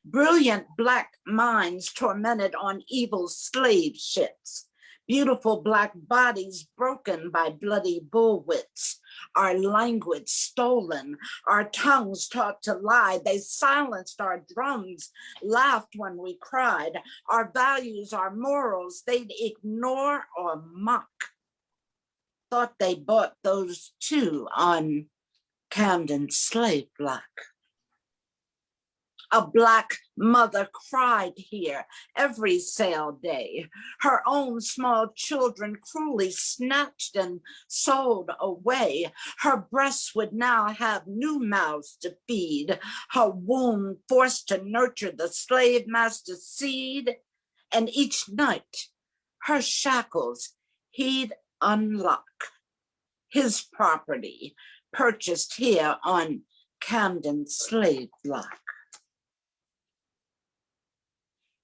Brilliant Black minds tormented on evil slave ships, beautiful Black bodies broken by bloody bullwhips, our language stolen, our tongues taught to lie. They silenced our drums, laughed when we cried. Our values, our morals, they'd ignore or mock. Thought they bought those too on Camden's slave block. A Black mother cried here every sale day. Her own small children cruelly snatched and sold away. Her breasts would now have new mouths to feed. Her womb forced to nurture the slave master's seed. And each night, her shackles he'd unlock. His property purchased here on Camden's slave block.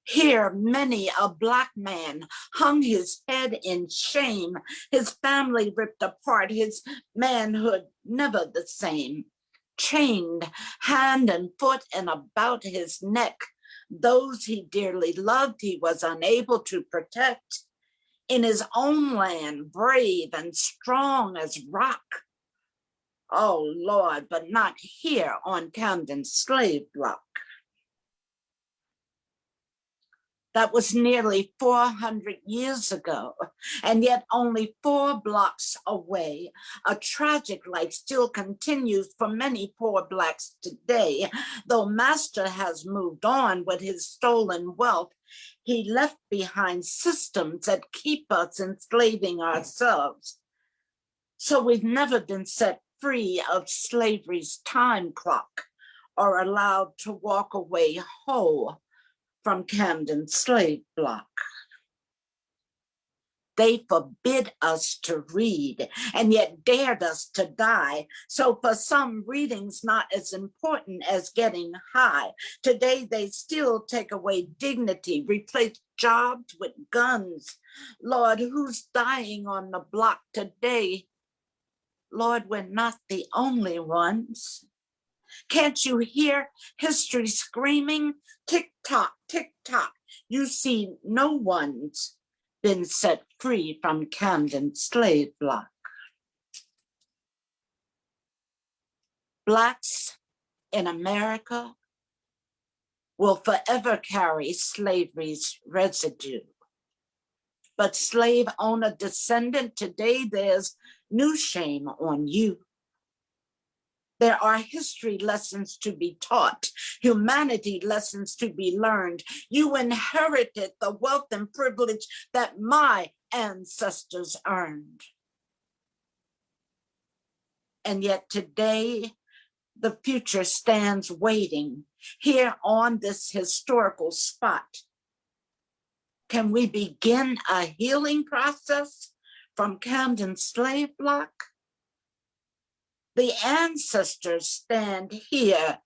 Here, many a Black man hung his head in shame, his family ripped apart, his manhood never the same. Chained hand and foot and about his neck, those he dearly loved he was unable to protect. In his own land, brave and strong as rock, Oh Lord, but not here on Camden's slave block. That was nearly 400 years ago, and yet only 4 blocks away, a tragic life still continues for many poor Blacks today. Though Master has moved on with his stolen wealth, he left behind systems that keep us enslaving ourselves. So we've never been set free of slavery's time clock or allowed to walk away whole from Camden's slave block. They forbid us to read and yet dared us to die. So for some, reading's not as important as getting high. Today, they still take away dignity, replace jobs with guns. Lord, who's dying on the block today? Lord, we're not the only ones. Can't you hear history screaming? Tick tock, tick tock. You see, no one's been set free from Camden's slave block. Blacks in America will forever carry slavery's residue. But slave owner descendant, today there's new shame on you. There are history lessons to be taught, humanity lessons to be learned. You inherited the wealth and privilege that my ancestors earned. And yet today, the future stands waiting here on this historical spot. Can we begin a healing process from Camden's slave block? The ancestors stand here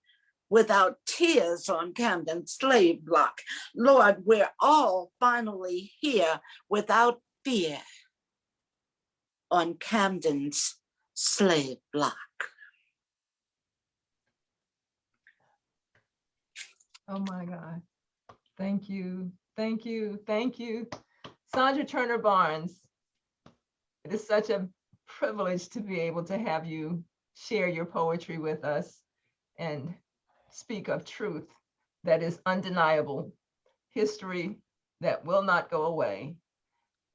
without tears on Camden's slave block. Lord, we're all finally here without fear on Camden's slave block. Oh my God. Thank you. Thank you. Thank you. Sandra Turner-Barnes, it is such a privilege to be able to have you share your poetry with us and speak of truth that is undeniable, history that will not go away.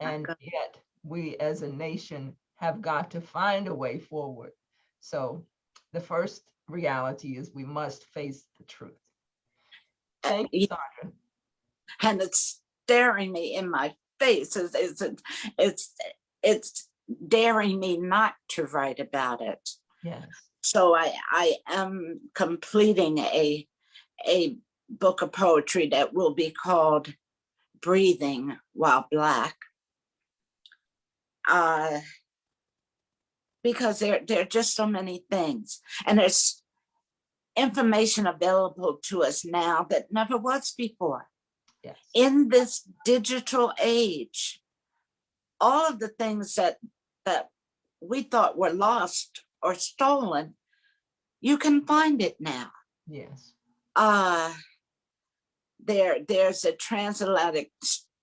And yet we as a nation have got to find a way forward. So the first reality is we must face the truth. Thank you, Sandra. And it's staring me in my face. It's daring me not to write about it. Yes. So I am completing a book of poetry that will be called Breathing While Black. Because there are just so many things. And there's information available to us now that never was before. Yes. In this digital age, all of the things that we thought were lost or stolen, you can find it now. Yes. There's a transatlantic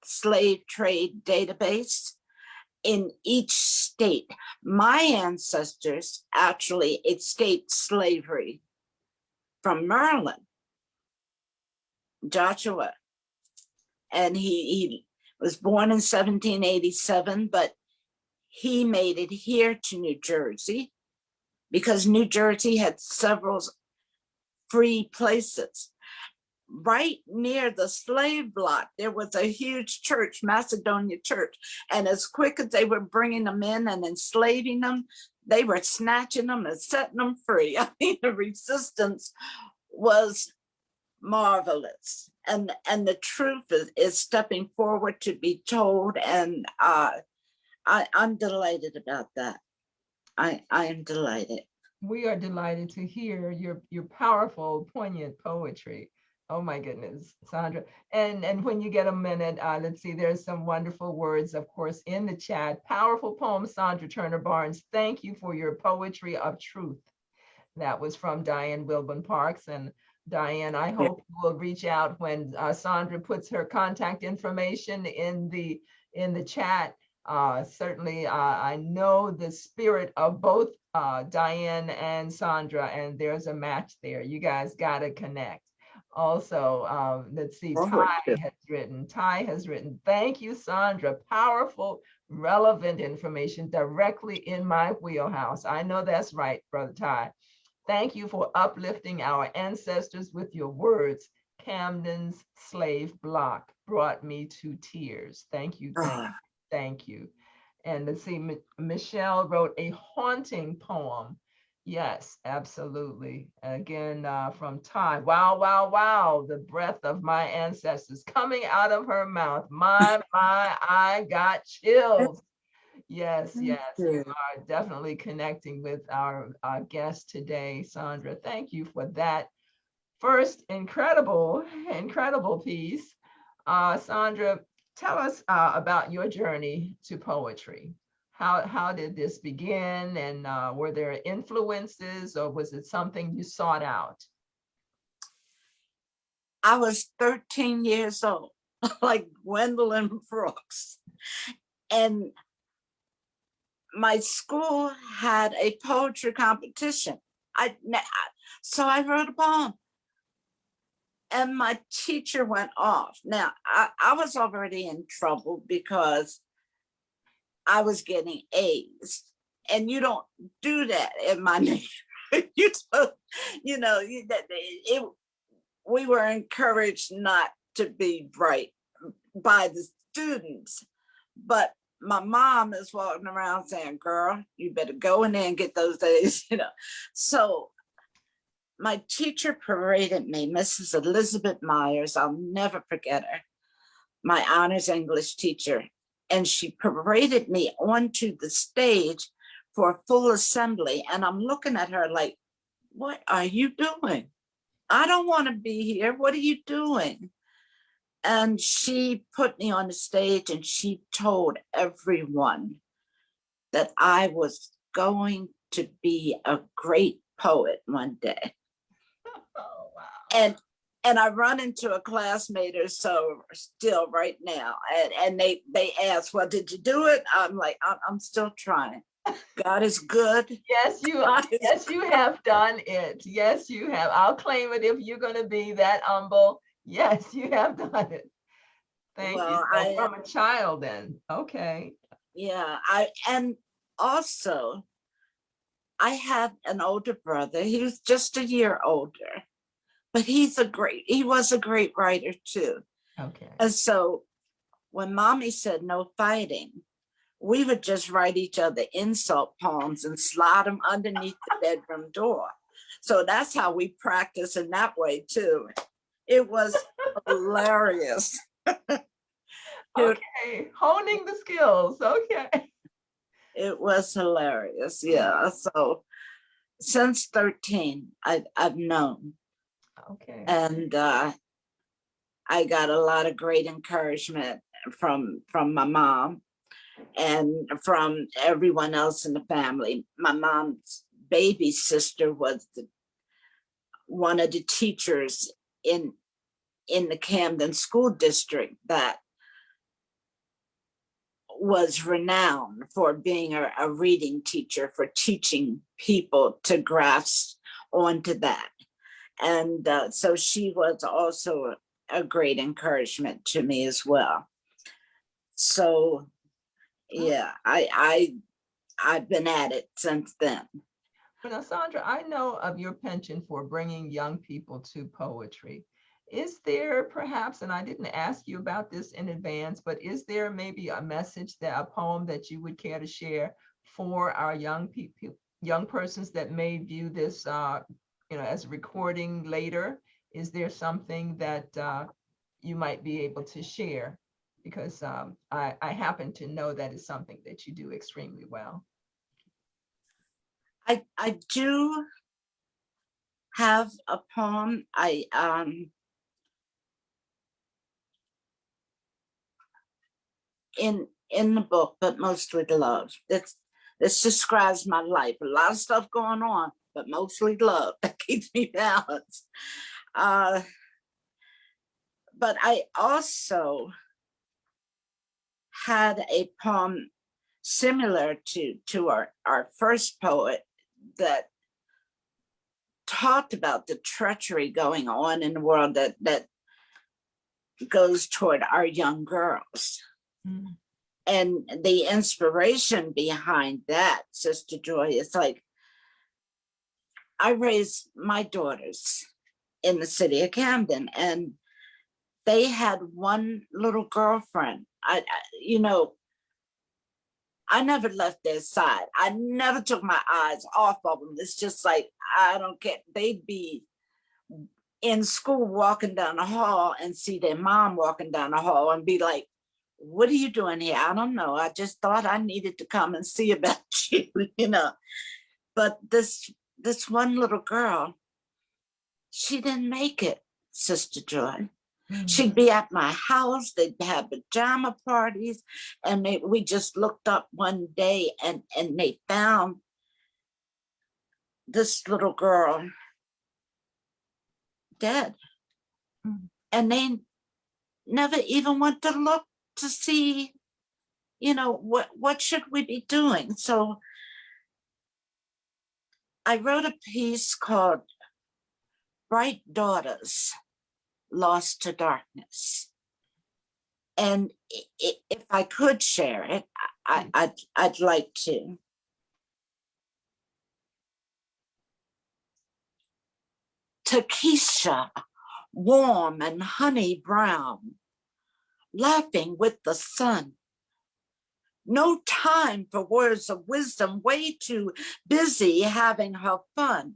slave trade database in each state. My ancestors actually escaped slavery from Maryland, Joshua, and he was born in 1787, but he made it here to New Jersey because New Jersey had several free places. Right near the slave block, there was a huge church, Macedonia Church. And as quick as they were bringing them in and enslaving them, they were snatching them and setting them free. I mean, the resistance was marvelous. And the truth is stepping forward to be told. And I'm delighted about that. I am delighted. We are delighted to hear your powerful, poignant poetry. Oh my goodness, Sandra. And when you get a minute, let's see, there's some wonderful words, of course, in the chat. Powerful poem, Sandra Turner-Barnes. Thank you for your poetry of truth. That was from Diane Wilburn Parks. And Diane, I hope you will reach out when Sandra puts her contact information in the chat. Certainly, I know the spirit of both Diane and Sandra, and there's a match there. You guys got to connect. Also, let's see, Ty has written, thank you, Sandra. Powerful, relevant information directly in my wheelhouse. I know that's right, Brother Ty. Thank you for uplifting our ancestors with your words. Camden's slave block brought me to tears. Thank you, thank you. And let's see, Michelle wrote a haunting poem. Yes, absolutely. Again, from Ty. Wow, wow, wow. The breath of my ancestors coming out of her mouth. My, I got chills. Yes, yes, you are definitely connecting with our guest today, Sandra. Thank you for that first incredible piece. Sandra, tell us about your journey to poetry. How did this begin, and were there influences, or was it something you sought out? I was 13 years old, like Gwendolyn Brooks. And my school had a poetry competition. So I wrote a poem. And my teacher went off. Now, I was already in trouble because I was getting A's. And you don't do that in my neighborhood. We were encouraged not to be bright by the students. But my mom is walking around saying, girl, you better go in there and get those A's, So my teacher paraded me, Mrs. Elizabeth Myers, I'll never forget her, my honors English teacher. And she paraded me onto the stage for a full assembly. And I'm looking at her like, what are you doing? I don't want to be here. What are you doing? And she put me on the stage and she told everyone that I was going to be a great poet one day. Oh, wow. And I run into a classmate or so still right now. And they ask, well, did you do it? I'm like, I'm still trying. God is good. Yes, you have done it. Yes, you have. I'll claim it if you're going to be that humble. Yes, you have done it. Thank you. So from a child then. Okay. Yeah, and also I had an older brother. He was just a year older, but he was a great writer too. Okay. And so when mommy said no fighting, we would just write each other insult poems and slide them underneath the bedroom door. So that's how we practice in that way too. It was hilarious. Okay, honing the skills. Okay. It was hilarious. Yeah. So since 13, I've known. Okay. And I got a lot of great encouragement from my mom and from everyone else in the family. My mom's baby sister was one of the teachers in the Camden School District that was renowned for being a reading teacher, for teaching people to grasp onto that. And so she was also a great encouragement to me as well. So yeah, I've been at it since then. Now, Sandra, I know of your penchant for bringing young people to poetry. Is there perhaps, and I didn't ask you about this in advance, but is there maybe a message, a poem that you would care to share for our young people, young persons that may view this, as a recording later? Is there something that you might be able to share? Because I happen to know that is something that you do extremely well. I do have a poem. In the book, but mostly love. This describes my life. A lot of stuff going on, but mostly love that keeps me balanced. But I also had a poem similar to our first poet that talked about the treachery going on in the world that goes toward our young girls. Mm. And the inspiration behind that, Sister Joy, is like, I raised my daughters in the city of Camden, and they had one little girlfriend. I never left their side. I never took my eyes off of them. It's just like, I don't care. They'd be in school walking down the hall and see their mom walking down the hall and be like, what are you doing here? I don't know. I just thought I needed to come and see about you, But this one little girl, she didn't make it, Sister Joy. Mm. She'd be at my house, they'd have pajama parties, and we just looked up one day and they found this little girl dead. Mm. And they never even went to look to see, what should we be doing? So I wrote a piece called Bright Daughters Lost to Darkness. And if I could share it, I'd like to. To Keisha, warm and honey brown, laughing with the sun. No time for words of wisdom, way too busy having her fun.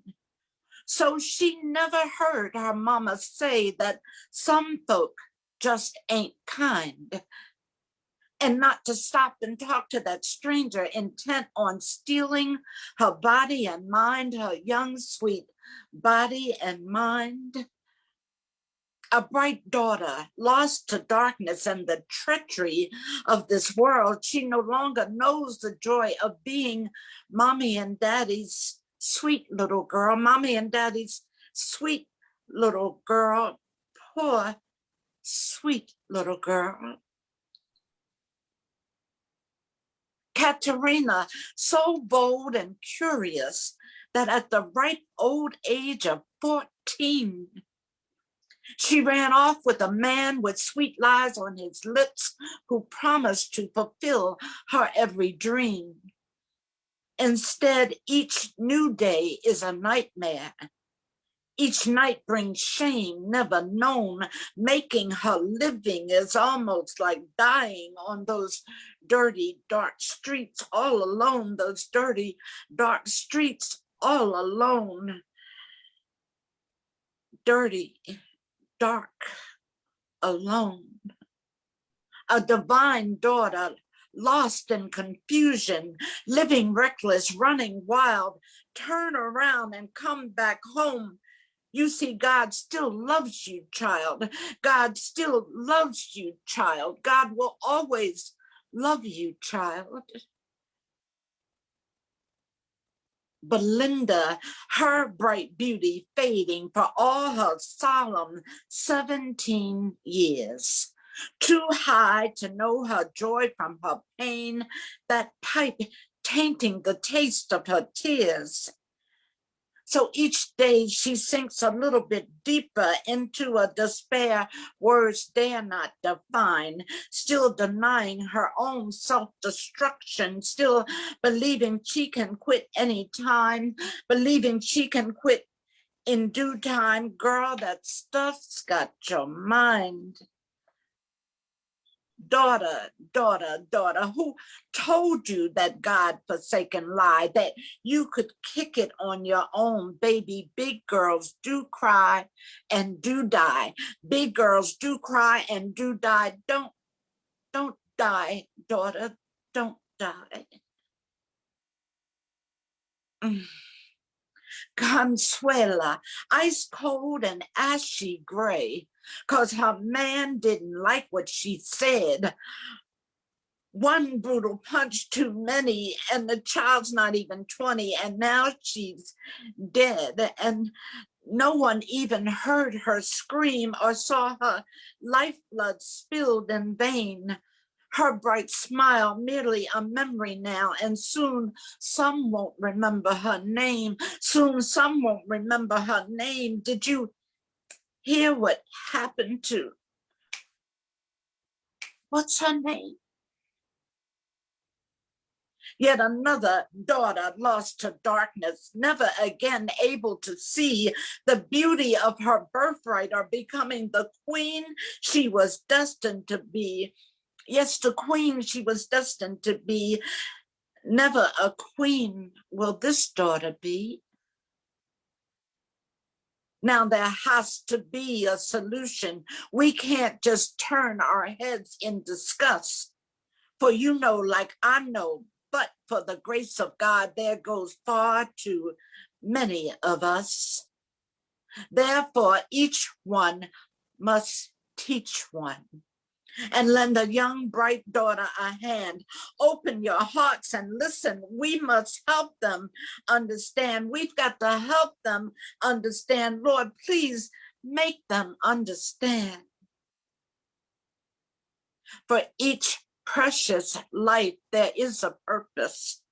So she never heard her mama say that some folk just ain't kind. And not to stop and talk to that stranger intent on stealing her body and mind, her young, sweet body and mind. A bright daughter lost to darkness and the treachery of this world. She no longer knows the joy of being mommy and daddy's sweet little girl, mommy and daddy's sweet little girl, poor, sweet little girl. Katerina, so bold and curious that at the ripe old age of 14, she ran off with a man with sweet lies on his lips who promised to fulfill her every dream. Instead, each new day is a nightmare. Each night brings shame never known, making her living is almost like dying on those dirty, dark streets all alone, those dirty, dark streets all alone. Dirty, dark, alone. A divine daughter lost in confusion, living reckless, running wild. Turn around and come back home. You see, God still loves you, child. God still loves you, child. God will always love you, child. Belinda, her bright beauty fading for all her solemn 17 years. Too high to know her joy from her pain, that pipe tainting the taste of her tears. So each day she sinks a little bit deeper into a despair words dare not define, still denying her own self-destruction, still believing she can quit any time, believing she can quit in due time. Girl, that stuff's got your mind. Daughter, daughter, daughter, who told you that God-forsaken lie, that you could kick it on your own, baby? Big girls do cry and do die. Big girls do cry and do die. Don't die, daughter, don't die. Consuela, ice cold and ashy gray, 'cause her man didn't like what she said. One brutal punch too many, and the child's not even 20, and now she's dead, and no one even heard her scream or saw her lifeblood spilled in vain. Her bright smile merely a memory now, and soon some won't remember her name. Soon some won't remember her name. Did you hear what happened to, what's her name? Yet another daughter lost to darkness, never again able to see the beauty of her birthright or becoming the queen she was destined to be. Yes, the queen she was destined to be. Never a queen will this daughter be. Now there has to be a solution. We can't just turn our heads in disgust. For you know, like I know, but for the grace of God, there goes far too many of us. Therefore, each one must teach one. And lend a young, bright daughter a hand. Open your hearts and listen. We must help them understand. We've got to help them understand. Lord, please make them understand. For each precious life, there is a purpose.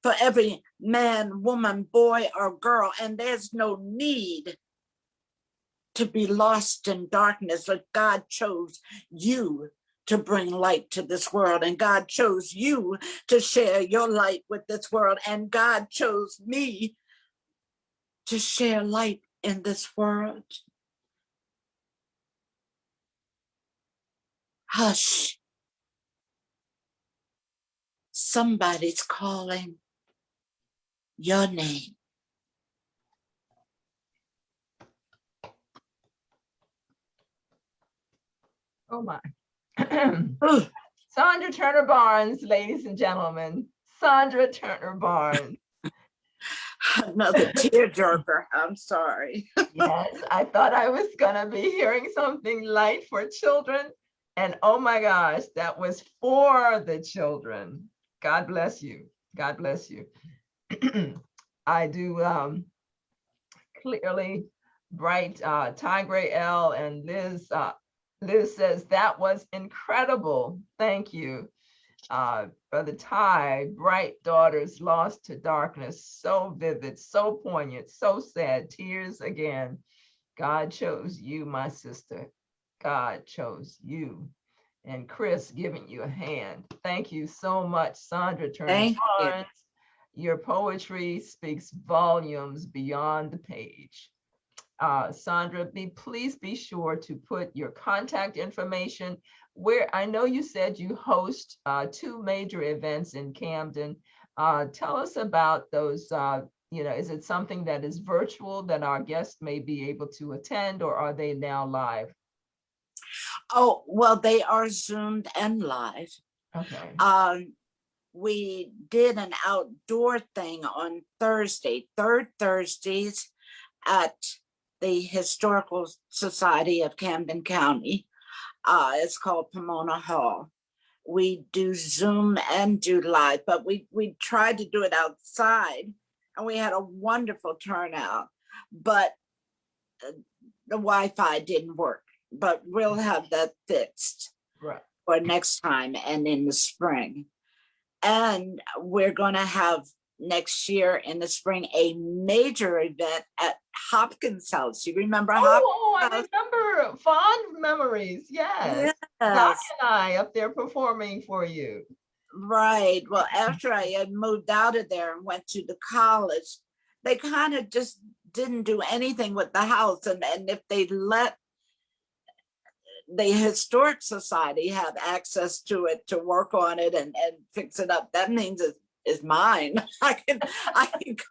For every man, woman, boy, or girl, and there's no need to be lost in darkness, but God chose you to bring light to this world, and God chose you to share your light with this world, and God chose me to share light in this world. Hush. Somebody's calling your name. Oh my. Ooh, Sandra Turner-Barnes, ladies and gentlemen. Sandra Turner-Barnes. another tearjerker. I'm sorry. Yes, I thought I was gonna be hearing something light for children. And oh my gosh, that was for the children. God bless you. God bless you. I do clearly bright Ty Gray L and Liz. Liz says that was incredible. Thank you. Brother Ty, bright daughters lost to darkness, so vivid, so poignant, so sad, tears again. God chose you, my sister. God chose you. And Chris giving you a hand. Thank you so much, Sandra Thank you. Turner-Barnes. Your poetry speaks volumes beyond the page. Sandra, please be sure to put your contact information where I know you said you host 2 major events in Camden. Tell us about those. Is it something that is virtual that our guests may be able to attend, or are they now live? Oh, well, they are Zoomed and live. Okay. We did an outdoor thing on Thursday, third Thursdays at the Historical Society of Camden County. It's called Pomona Hall. We do Zoom and do live, but we tried to do it outside, and we had a wonderful turnout, but the Wi-Fi didn't work. But we'll have that fixed Right. for next time and in the spring. And we're going to have next year in the spring a major event at Hopkins House. You remember Hopkins I House? remember. Fond memories. Yes. Doc Yes, and I up there performing for you. right. Well, after I had moved out of there and went to the college, they kind of just didn't do anything with the house. And if they let the Historic Society have access to it to work on it and fix it up, that means it's mine. I can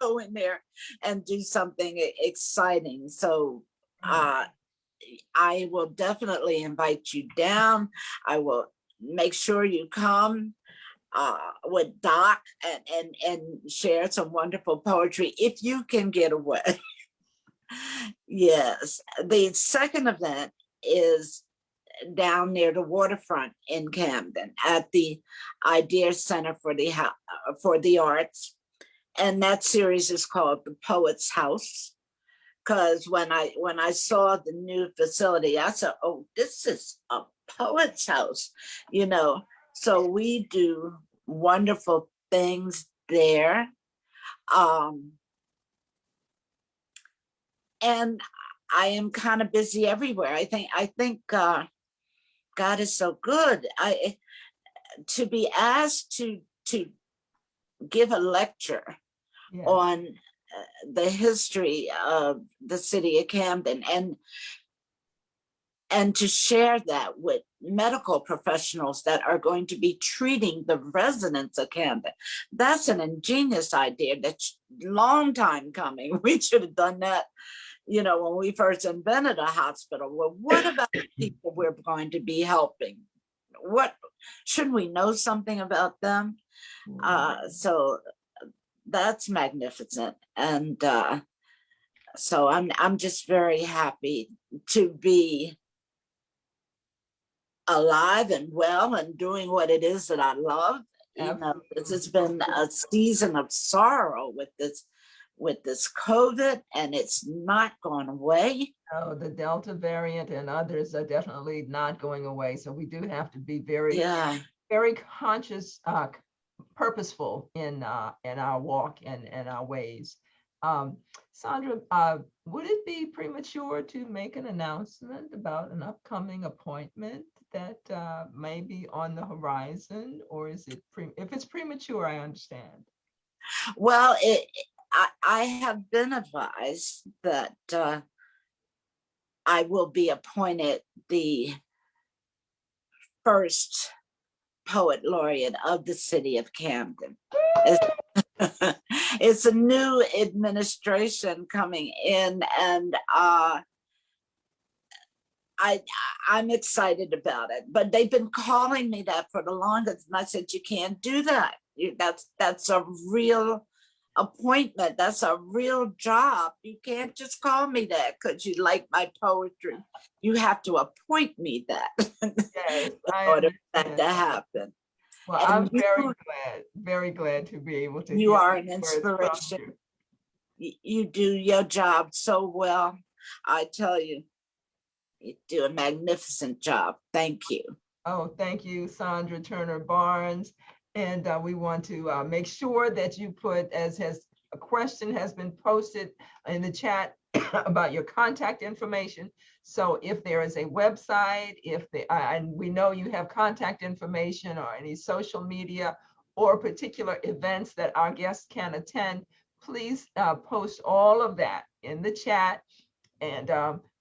go in there and do something exciting. So I will definitely invite you down. I will make sure you come with Doc and share some wonderful poetry if you can get away. Yes. The second event is down near the waterfront in Camden at the Idea Center for the Arts. And that series is called The Poet's House. Because when I saw the new facility, I said, oh, this is a poet's house, So we do wonderful things there. And I am kind of busy everywhere. I think God is so good. To be asked to give a lecture Yeah. on the history of the city of Camden and to share that with medical professionals that are going to be treating the residents of Camden. That's an ingenious idea. That's a long time coming. We should have done that, when we first invented a hospital. Well, what about the people we're going to be helping? What shouldn't we know something about them? So that's magnificent. And so I'm just very happy to be alive and well and doing what it is that I love. This has been a season of sorrow with this COVID, and it's not gone away. Oh, the Delta variant and others are definitely not going away. So we do have to be very, very conscious, purposeful in our walk and our ways. Sandra, would it be premature to make an announcement about an upcoming appointment that may be on the horizon, or is it if it's premature, I understand. Well, I have been advised that I will be appointed the first poet laureate of the city of Camden. It's a new administration coming in, and I'm excited about it. But they've been calling me that for the longest, and I said, you can't do that. That's a real appointment. That's a real job. You can't just call me that because you like my poetry. You have to appoint me that Yes, in order for that to happen. Well, and I'm very glad to be able to. You are an inspiration. You do your job so well. I tell you, you do a magnificent job. Thank you. Oh, thank you, Sandra Turner-Barnes. And we want to make sure that you put, as a question has been posted in the chat about your contact information. So if there is a website, and we know you have contact information or any social media or particular events that our guests can attend, please post all of that in the chat. And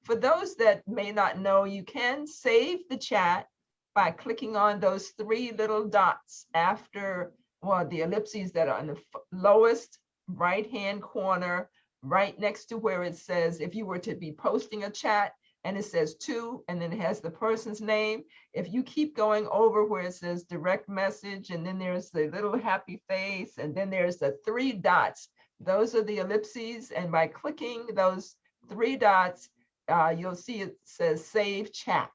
for those that may not know, you can save the chat by clicking on those three little dots after, well, the ellipses that are in the lowest right-hand corner, right next to where it says, if you were to be posting a chat and it says to, and then it has the person's name. If you keep going over where it says direct message, and then there's the little happy face, and then there's the three dots, those are the ellipses. And by clicking those three dots, you'll see it says save chat.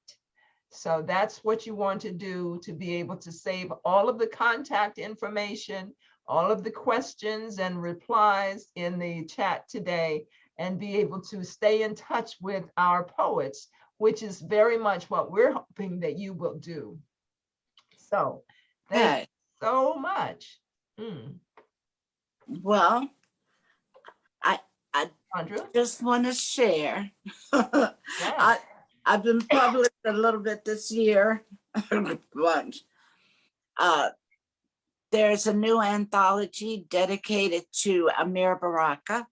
So that's what you want to do to be able to save all of the contact information, all of the questions and replies in the chat today, and be able to stay in touch with our poets, which is very much what we're hoping that you will do. So thank you so much. Well, I Sandra? just want to share. Yes. I've been published a little bit this year, but there's a new anthology dedicated to Amir Baraka.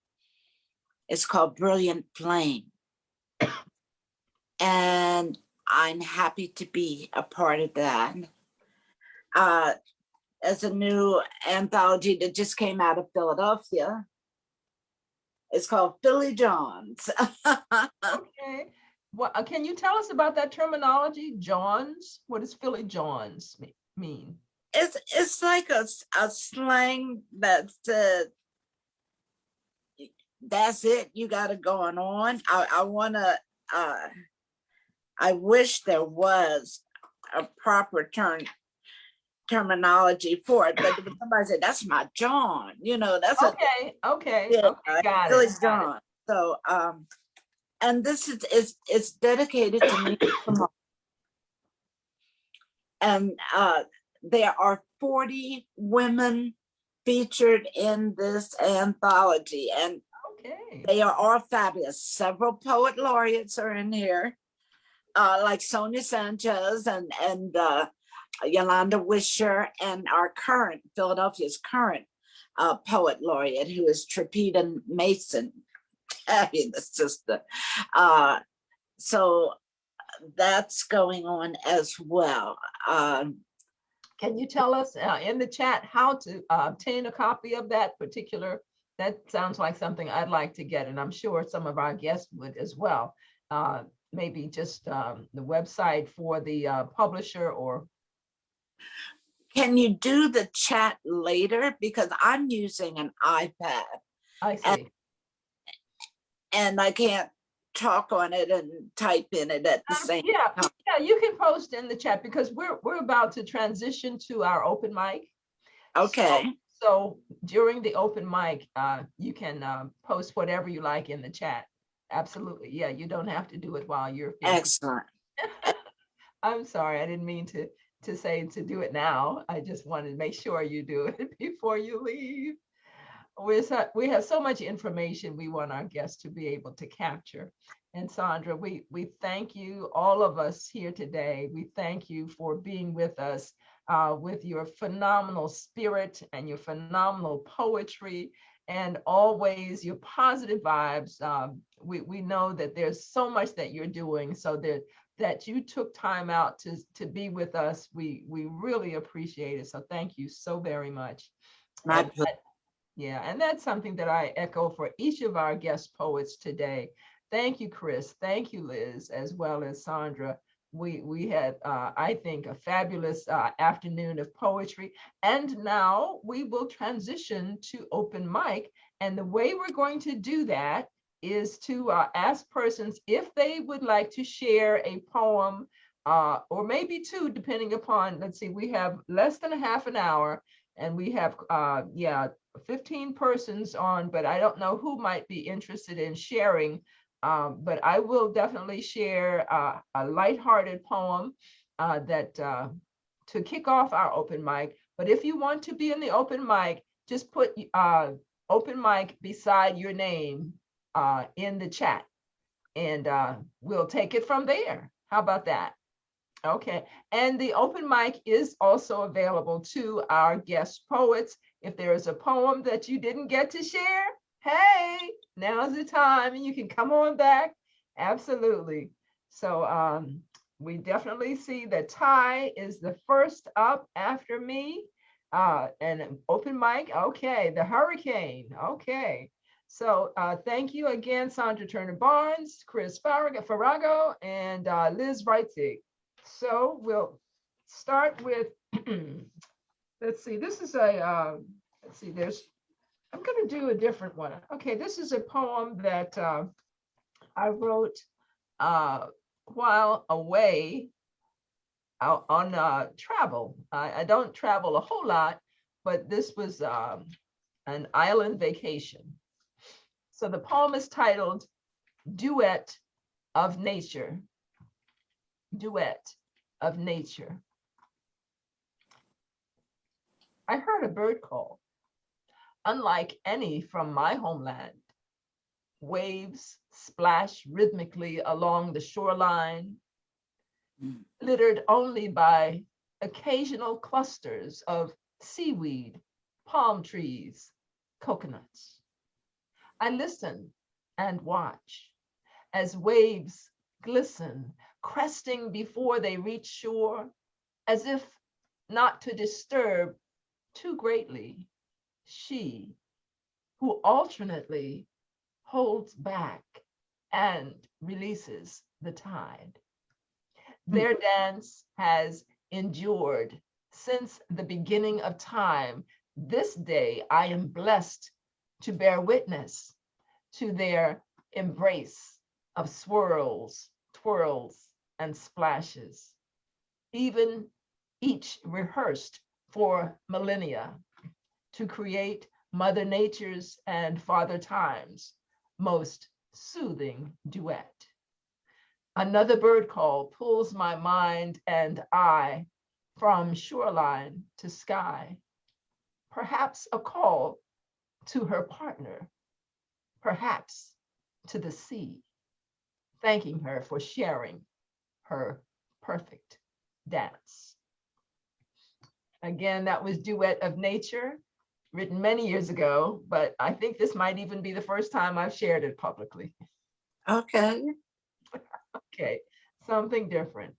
It's called Brilliant Flame. And I'm happy to be a part of that. As a new anthology that just came out of Philadelphia. It's called Philly Johns. Okay. Well, can you tell us about that terminology, Johns? What does Philly Johns mean? It's like a slang that said, that's it, you got it going on. I wish there was a proper terminology for it, but somebody said, that's my John, that's okay, yeah, got Philly it. John. So and this is it's dedicated to me. And there are 40 women featured in this anthology, and Okay. they are all fabulous. Several poet laureates are in here, like Sonia Sanchez and Yolanda Wisher, and our current, Philadelphia's current poet laureate, who is Tripita Mason, the sister. So that's going on as well. Can you tell us in the chat how to obtain a copy of that particular? That sounds like something I'd like to get, and I'm sure some of our guests would as well. Maybe just the website for the publisher, or Can you do the chat later? Because I'm using an iPad I see. and I can't talk on it and type in it at the same Yeah, time. yeah, you can post in the chat because we're about to transition to our open mic. Okay, So during the open mic, you can post whatever you like in the chat. Absolutely. Yeah, you don't have to do it while you're finishing. excellent. I'm sorry, I didn't mean to say to do it now. I just wanted to make sure you do it before you leave. We have so much information we want our guests to be able to capture. And Sandra, we thank you, all of us here today. We thank you for being with us with your phenomenal spirit and your phenomenal poetry and always your positive vibes. We know that there's so much that you're doing, so that you took time out to be with us. We really appreciate it. So thank you so very much. My And yeah, and that's something that I echo for each of our guest poets today. Thank you, Chris. Thank you, Liz, as well as Sandra. We had, I think, a fabulous afternoon of poetry. And now we will transition to open mic. And the way we're going to do that is to ask persons if they would like to share a poem or maybe two, depending upon, let's see, we have less than a half an hour and we have, 15 persons on, but I don't know who might be interested in sharing. But I will definitely share a lighthearted poem that to kick off our open mic. But if you want to be in the open mic, just put open mic beside your name in the chat, and we'll take it from there. How about that? Okay, and the open mic is also available to our guest poets. If there is a poem that you didn't get to share, hey, now's the time and you can come on back. Absolutely. So we definitely see that Ty is the first up after me. And open mic, okay, the hurricane, okay. So thank you again, Sandra Turner-Barnes, Chris Farago, and Liz Reitzig. So we'll start with, let's see, this is a, let's see, I'm going to do a different one. Okay, this is a poem that I wrote while away out on travel. I don't travel a whole lot, but this was an island vacation. So the poem is titled Duet of Nature. Duet of Nature. I heard a bird call, unlike any from my homeland. Waves splash rhythmically along the shoreline, littered only by occasional clusters of seaweed, palm trees, coconuts. I listen and watch as waves glisten, cresting before they reach shore, as if not to disturb too greatly she who alternately holds back and releases the tide. Their dance has endured since the beginning of time. This day I am blessed to bear witness to their embrace of swirls, twirls, and splashes, even each rehearsed for millennia to create Mother Nature's and Father Time's most soothing duet. Another bird call pulls my mind and I from shoreline to sky, perhaps a call to her partner, perhaps to the sea, thanking her for sharing her perfect dance. Again, that was Duet of Nature, written many years ago, but I think this might even be the first time I've shared it publicly. Okay. Okay, something different.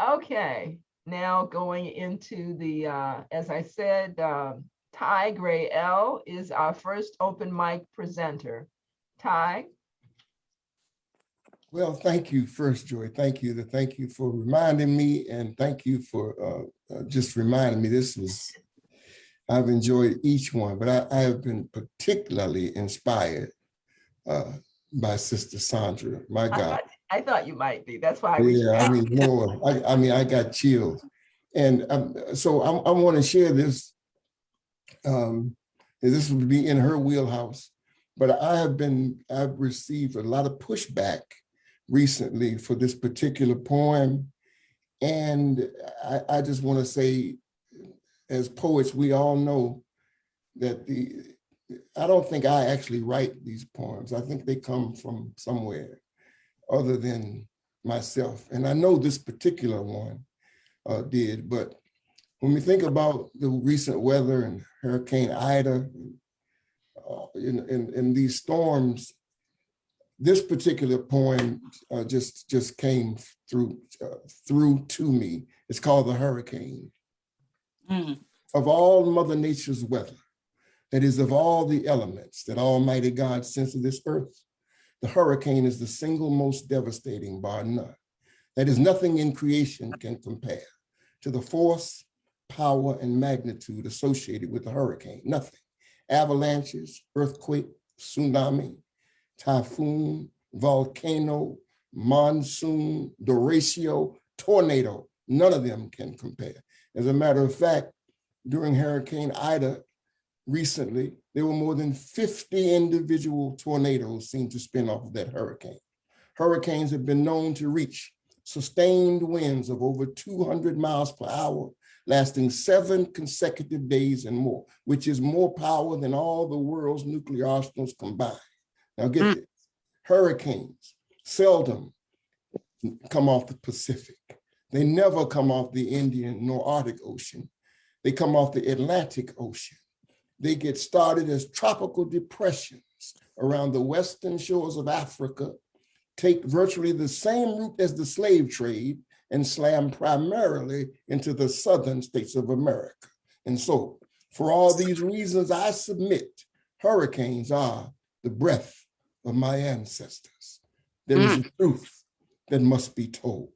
Okay, now going into the, as I said, Ty Gray L is our first open mic presenter. Ty? Well, thank you first, Joy. Thank you. Thank you for reminding me, and thank you for just reminding me. I've enjoyed each one, but I have been particularly inspired by Sister Sandra. My God. I thought you might be. That's why I reached Yeah, out. I mean, Lord, I got chills. And so I want to share this. This would be in her wheelhouse, but I've received a lot of pushback recently for this particular poem. And I just want to say, as poets, we all know that I don't think I actually write these poems. I think they come from somewhere other than myself. And I know this particular one did, but when we think about the recent weather and Hurricane Ida and these storms, this particular poem just came through to me. It's called The Hurricane. Mm. Of all Mother Nature's weather, that is, of all the elements that Almighty God sends to this earth, the hurricane is the single most devastating, bar none. That is, nothing in creation can compare to the force, power, and magnitude associated with the hurricane. Nothing. Avalanches, earthquake, tsunami, typhoon, volcano, monsoon, derecho, tornado, none of them can compare. As a matter of fact, during Hurricane Ida recently, there were more than 50 individual tornadoes seen to spin off of that hurricane. Hurricanes have been known to reach sustained winds of over 200 miles per hour, lasting 7 consecutive days and more, which is more power than all the world's nuclear arsenals combined. Now get this, hurricanes seldom come off the Pacific. They never come off the Indian nor Arctic Ocean. They come off the Atlantic Ocean. They get started as tropical depressions around the western shores of Africa, take virtually the same route as the slave trade, and slam primarily into the southern states of America. And so, for all these reasons, I submit hurricanes are the breath of my ancestors. There is a truth that must be told.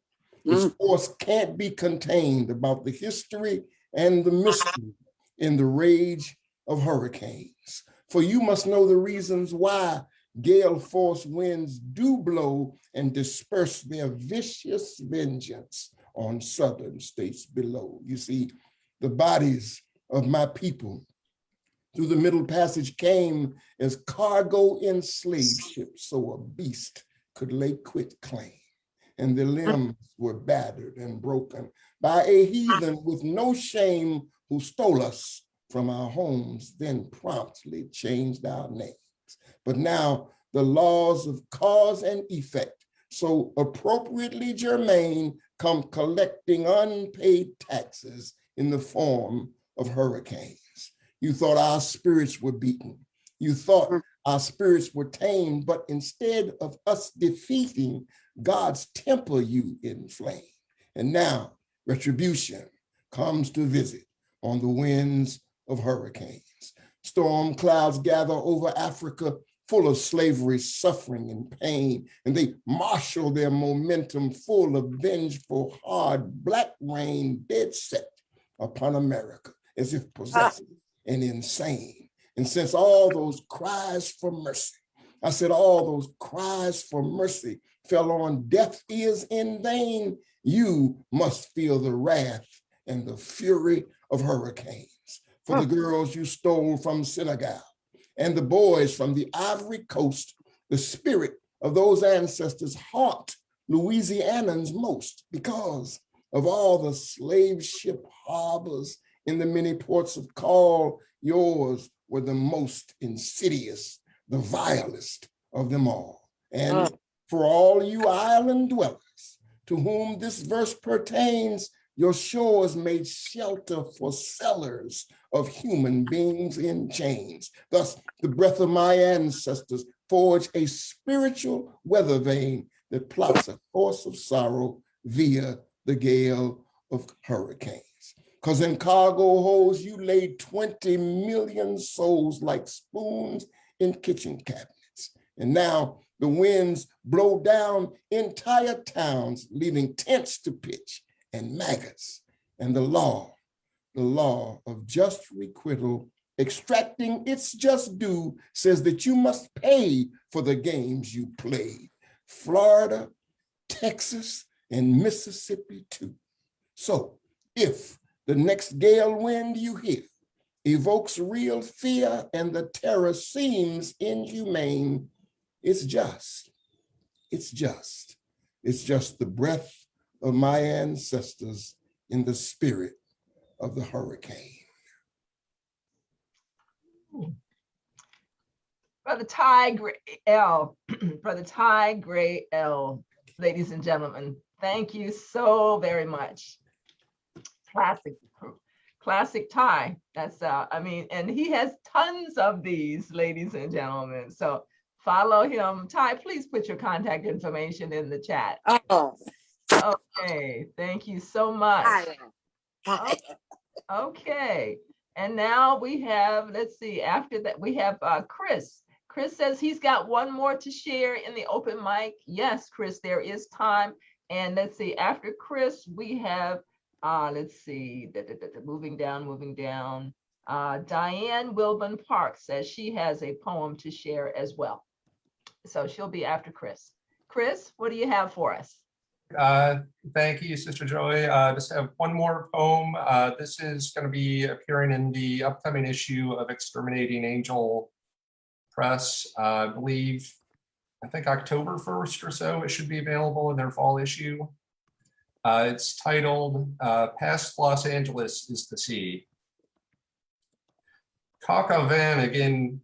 Its force can't be contained about the history and the mystery in the rage of hurricanes. For you must know the reasons why gale force winds do blow and disperse their vicious vengeance on southern states below. You see, the bodies of my people through the Middle Passage came as cargo in slave ships, so a beast could lay quit claim. And their limbs were battered and broken by a heathen with no shame who stole us from our homes, then promptly changed our names. But now the laws of cause and effect, so appropriately germane, come collecting unpaid taxes in the form of hurricanes. You thought our spirits were beaten. You thought our spirits were tamed, but instead of us defeating God's temper, you inflame. And now retribution comes to visit on the winds of hurricanes. Storm clouds gather over Africa full of slavery, suffering, and pain, and they marshal their momentum full of vengeful, hard, black rain dead set upon America as if possessed and insane. And since all those cries for mercy, I said all those cries for mercy fell on deaf ears in vain, you must feel the wrath and the fury of hurricanes. For the girls you stole from Senegal and the boys from the Ivory Coast, the spirit of those ancestors haunt Louisianans most because Of all the slave ship harbors in the many ports of call, yours were the most insidious, the vilest of them all. And for all you island dwellers to whom this verse pertains, your shores made shelter for sellers of human beings in chains. Thus, the breath of my ancestors forged a spiritual weather vane that plots a course of sorrow via the gale of hurricanes. Because in cargo holds, you laid 20 million souls like spoons in kitchen cabinets. And now the winds blow down entire towns, leaving tents to pitch and maggots. And the law of just requital, extracting its just due, says that you must pay for the games you played. Florida, Texas, and Mississippi too. So if the next gale wind you hear evokes real fear and the terror seems inhumane, it's just the breath of my ancestors in the spirit of the hurricane. Brother Ty Gray L, Brother Ty Gray L, ladies and gentlemen, thank you so very much. Classic Ty. That's and he has tons of these, ladies and gentlemen. So follow him. Ty, please put your contact information in the chat. Oh, Okay, thank you so much. hi. Okay, and now we have, let's see, after that, we have Chris. Chris says he's got one more to share in the open mic. Yes, Chris, there is time. And let's see, after Chris, we have, let's see, moving down. Diane Wilburn Park says she has a poem to share as well. So she'll be after Chris. Chris, what do you have for us? Thank you, Sister Joy. Just have one more poem. This is going to be appearing in the upcoming issue of Exterminating Angel Press. I think October 1st or so, it should be available in their fall issue. It's titled, Past Los Angeles is the Sea. Cock au vin again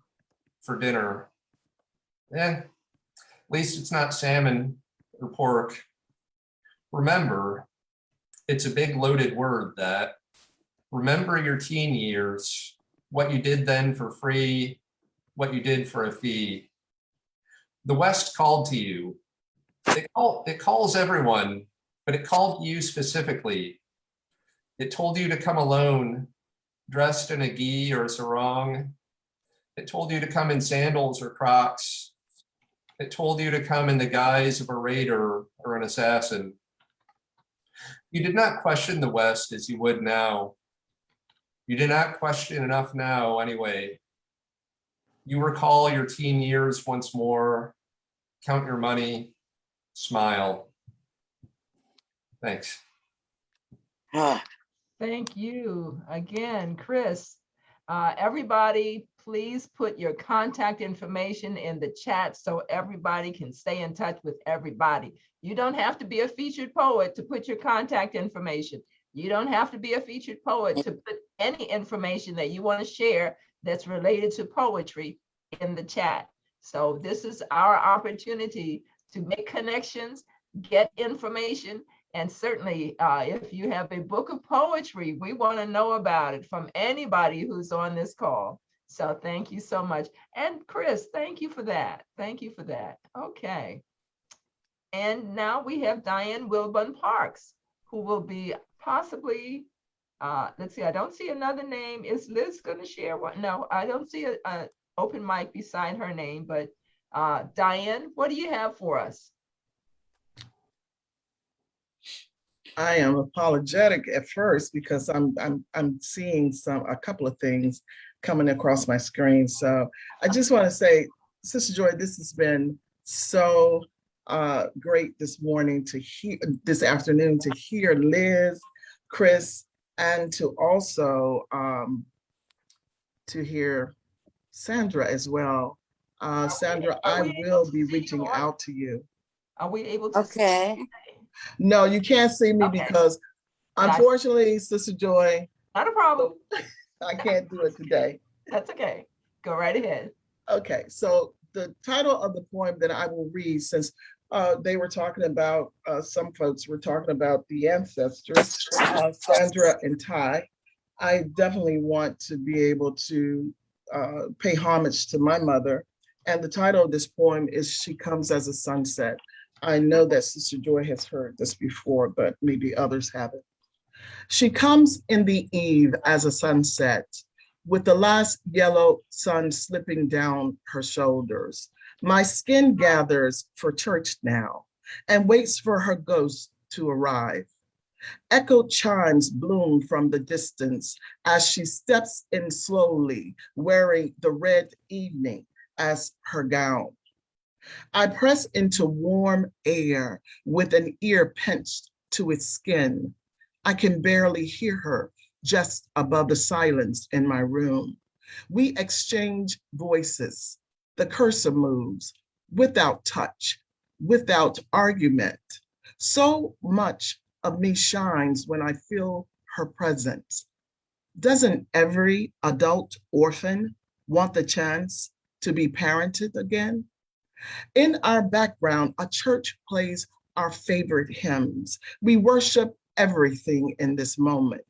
for dinner. At least it's not salmon or pork. Remember, it's a big loaded word, that. Remember your teen years, what you did then for free, what you did for a fee. The West called to you. It calls everyone, but it called you specifically. It told you to come alone, dressed in a gi or a sarong. It told you to come in sandals or Crocs. It told you to come in the guise of a raider or an assassin. You did not question the West as you would now. You did not question enough now anyway. You recall your teen years once more, count your money, smile. Thanks. Thank you again, Chris. Everybody, please put your contact information in the chat so everybody can stay in touch with everybody. You don't have to be a featured poet to put your contact information. You don't have to be a featured poet to put any information that you want to share that's related to poetry in the chat. So this is our opportunity to make connections, get information, and certainly if you have a book of poetry, we want to know about it from anybody who's on this call. So thank you so much. And Chris, thank you for that. Thank you for that. Okay. And now we have Diane Wilburn Parks, who will be possibly, let's see, I don't see another name. Is Liz going to share one? No, I don't see an open mic beside her name, but Diane, what do you have for us? I am apologetic at first because I'm seeing a couple of things coming across my screen. So I just want to say, Sister Joy, this has been so great this morning to hear, this afternoon to hear Liz, Chris, and to also to hear Sandra as well. Sandra, I will be reaching out to you. Are we able to? Okay. No, you can't see me Okay. because Unfortunately, Sister Joy, Not a problem. I can't do it today. That's okay. Go right ahead. Okay, so the title of the poem that I will read, since they were talking about, some folks were talking about the ancestors, Sandra and Ty, I definitely want to be able to pay homage to my mother. And the title of this poem is She Comes as a Sunset. I know that Sister Joy has heard this before, but maybe others haven't. She comes in the eve as a sunset, with the last yellow sun slipping down her shoulders. My skin gathers for church now and waits for her ghost to arrive. Echoed chimes bloom from the distance as she steps in slowly, wearing the red evening as her gown. I press into warm air with an ear pinched to its skin. I can barely hear her just above the silence in my room. We exchange voices. The cursor moves without touch, without argument. So much of me shines when I feel her presence. Doesn't every adult orphan want the chance to be parented again? In our background, a church plays our favorite hymns. We worship everything in this moment.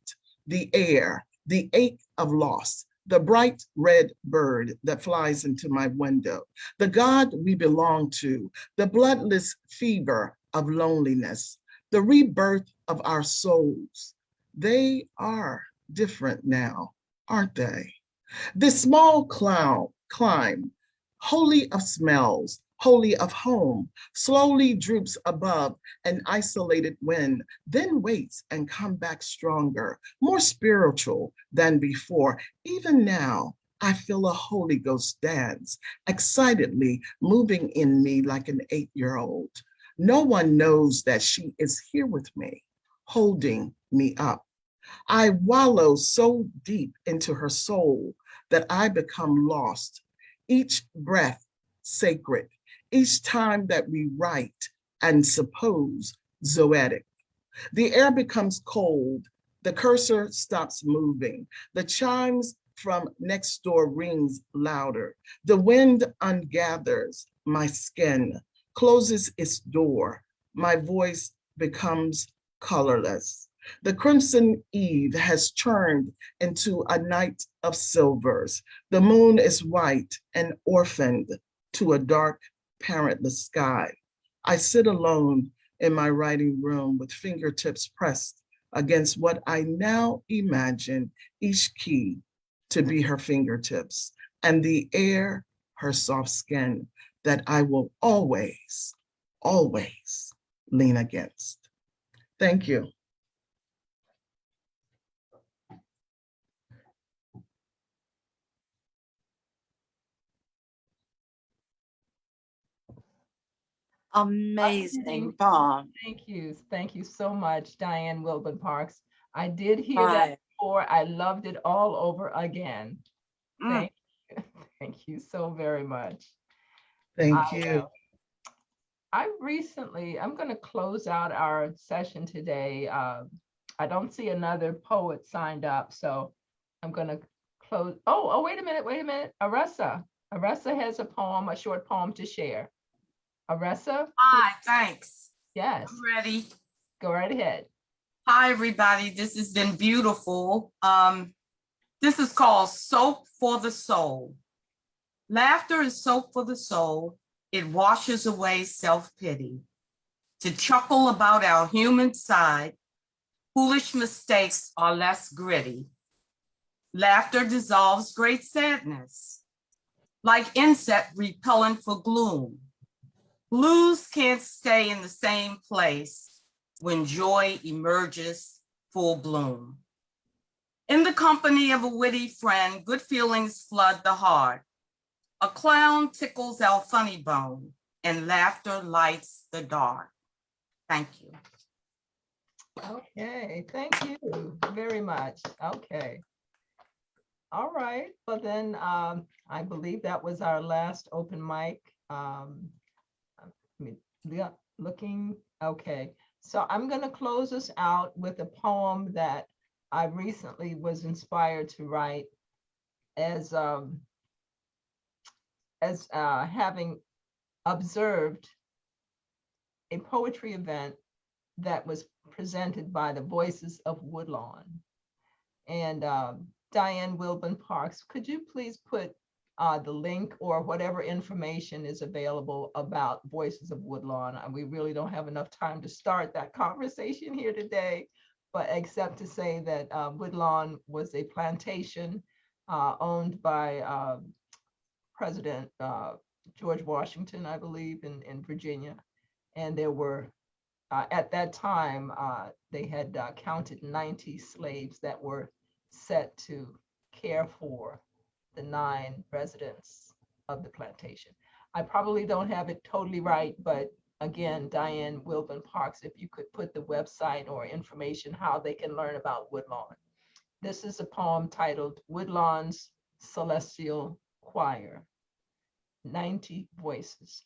The air, the ache of loss, the bright red bird that flies into my window, the God we belong to, the bloodless fever of loneliness, the rebirth of our souls. They are different now, aren't they? This small climb, holy of smells, holy of home, slowly droops above an isolated wind, then waits and come back stronger, more spiritual than before. Even now, I feel a Holy Ghost dance, excitedly moving in me like an 8-year-old. No one knows that she is here with me, holding me up. I wallow so deep into her soul that I become lost. Each breath sacred, each time that we write and suppose zoetic. The air becomes cold, the cursor stops moving, the chimes from next door rings louder, the wind ungathers my skin, closes its door, my voice becomes colorless. The crimson eve has turned into a night of silvers. The moon is white and orphaned to a dark, parentless sky. I sit alone in my writing room with fingertips pressed against what I now imagine each key to be her fingertips, and the air, her soft skin, that I will always, always lean against. Thank you. Amazing poem. Thank you. Thank you so much, Diane Wilburn Parks. I did hear that Right. before. I loved it all over again. Mm. Thank you. Thank you so very much. Thank you. I'm going to close out our session today. I don't see another poet signed up, so I'm going to close. Oh, wait a minute. Aressa has a poem, a short poem to share. Aressa? Hi, thanks. Yes, I'm ready. go right ahead. Hi, everybody. This has been beautiful. This is called Soap for the Soul. Laughter is soap for the soul. It washes away self-pity. To chuckle about our human side, foolish mistakes are less gritty. Laughter dissolves great sadness, like insect repellent for gloom. Blues can't stay in the same place when joy emerges full bloom. In the company of a witty friend, good feelings flood the heart. A clown tickles our funny bone, and laughter lights the dark. Thank you. Okay, thank you very much. Okay. All right, well then, I believe that was our last open mic. Looking, okay. So I'm going to close us out with a poem that I recently was inspired to write as having observed a poetry event that was presented by the Voices of Woodlawn. And Diane Wilburn Parks, could you please put the link or whatever information is available about Voices of Woodlawn? We really don't have enough time to start that conversation here today, but except to say that Woodlawn was a plantation owned by President George Washington, I believe, in Virginia. And there were, at that time, they had counted 90 slaves that were set to care for the 9 residents of the plantation. I probably don't have it totally right, but again, Diane Wilburn Parks, if you could put the website or information how they can learn about Woodlawn. This is a poem titled Woodlawn's Celestial Choir, 90 Voices.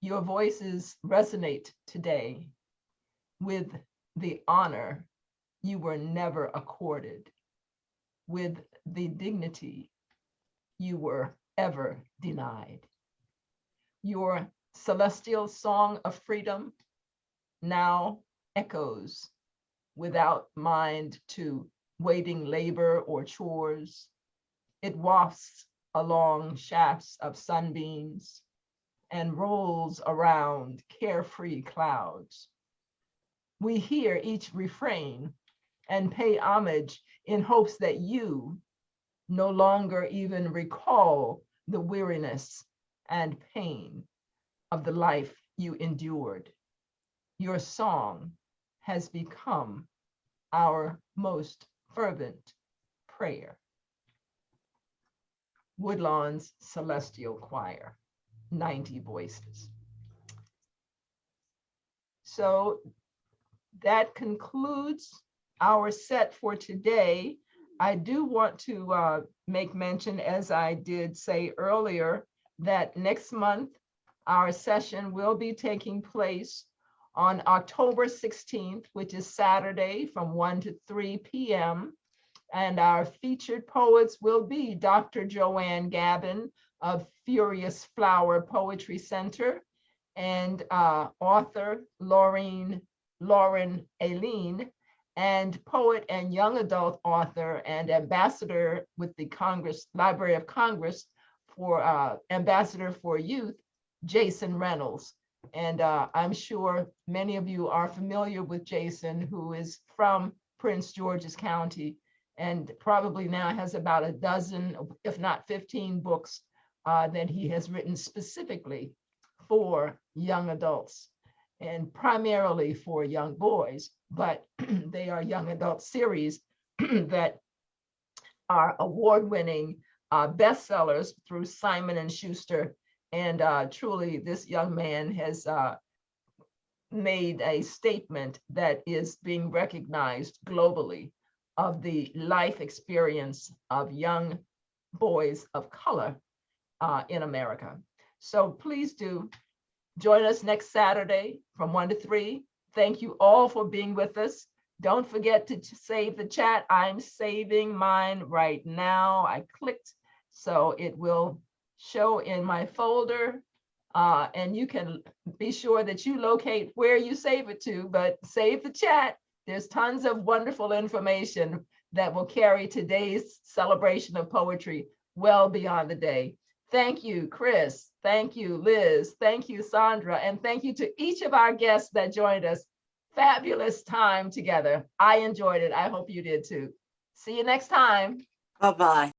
Your voices resonate today with the honor you were never accorded, with the dignity you were ever denied. Your celestial song of freedom now echoes without mind to waiting labor or chores. It wafts along shafts of sunbeams and rolls around carefree clouds. We hear each refrain and pay homage in hopes that you no longer even recall the weariness and pain of the life you endured. Your song has become our most fervent prayer. Woodlawn's Celestial Choir, 90 Voices. So that concludes our set for today. I do want to make mention, as I did say earlier, that next month our session will be taking place on October 16th, which is Saturday from 1 to 3 p.m. And our featured poets will be Dr. Joanne Gavin of Furious Flower Poetry Center and author Lauren Aileen, and poet and young adult author and ambassador with the Library of Congress for Ambassador for Youth, Jason Reynolds. And I'm sure many of you are familiar with Jason, who is from Prince George's County and probably now has about a dozen, if not 15 books that he has written specifically for young adults and primarily for young boys, but they are young adult series that are award-winning bestsellers through Simon & Schuster. And truly, this young man has made a statement that is being recognized globally of the life experience of young boys of color in America. So please do join us next Saturday from 1 to 3. Thank you all for being with us. Don't forget to save the chat. I'm saving mine right now. I clicked, so it will show in my folder. And you can be sure that you locate where you save it to, but save the chat. There's tons of wonderful information that will carry today's celebration of poetry well beyond the day. Thank you, Chris. Thank you, Liz. Thank you, Sandra. And thank you to each of our guests that joined us. Fabulous time together. I enjoyed it. I hope you did too. See you next time. Bye-bye.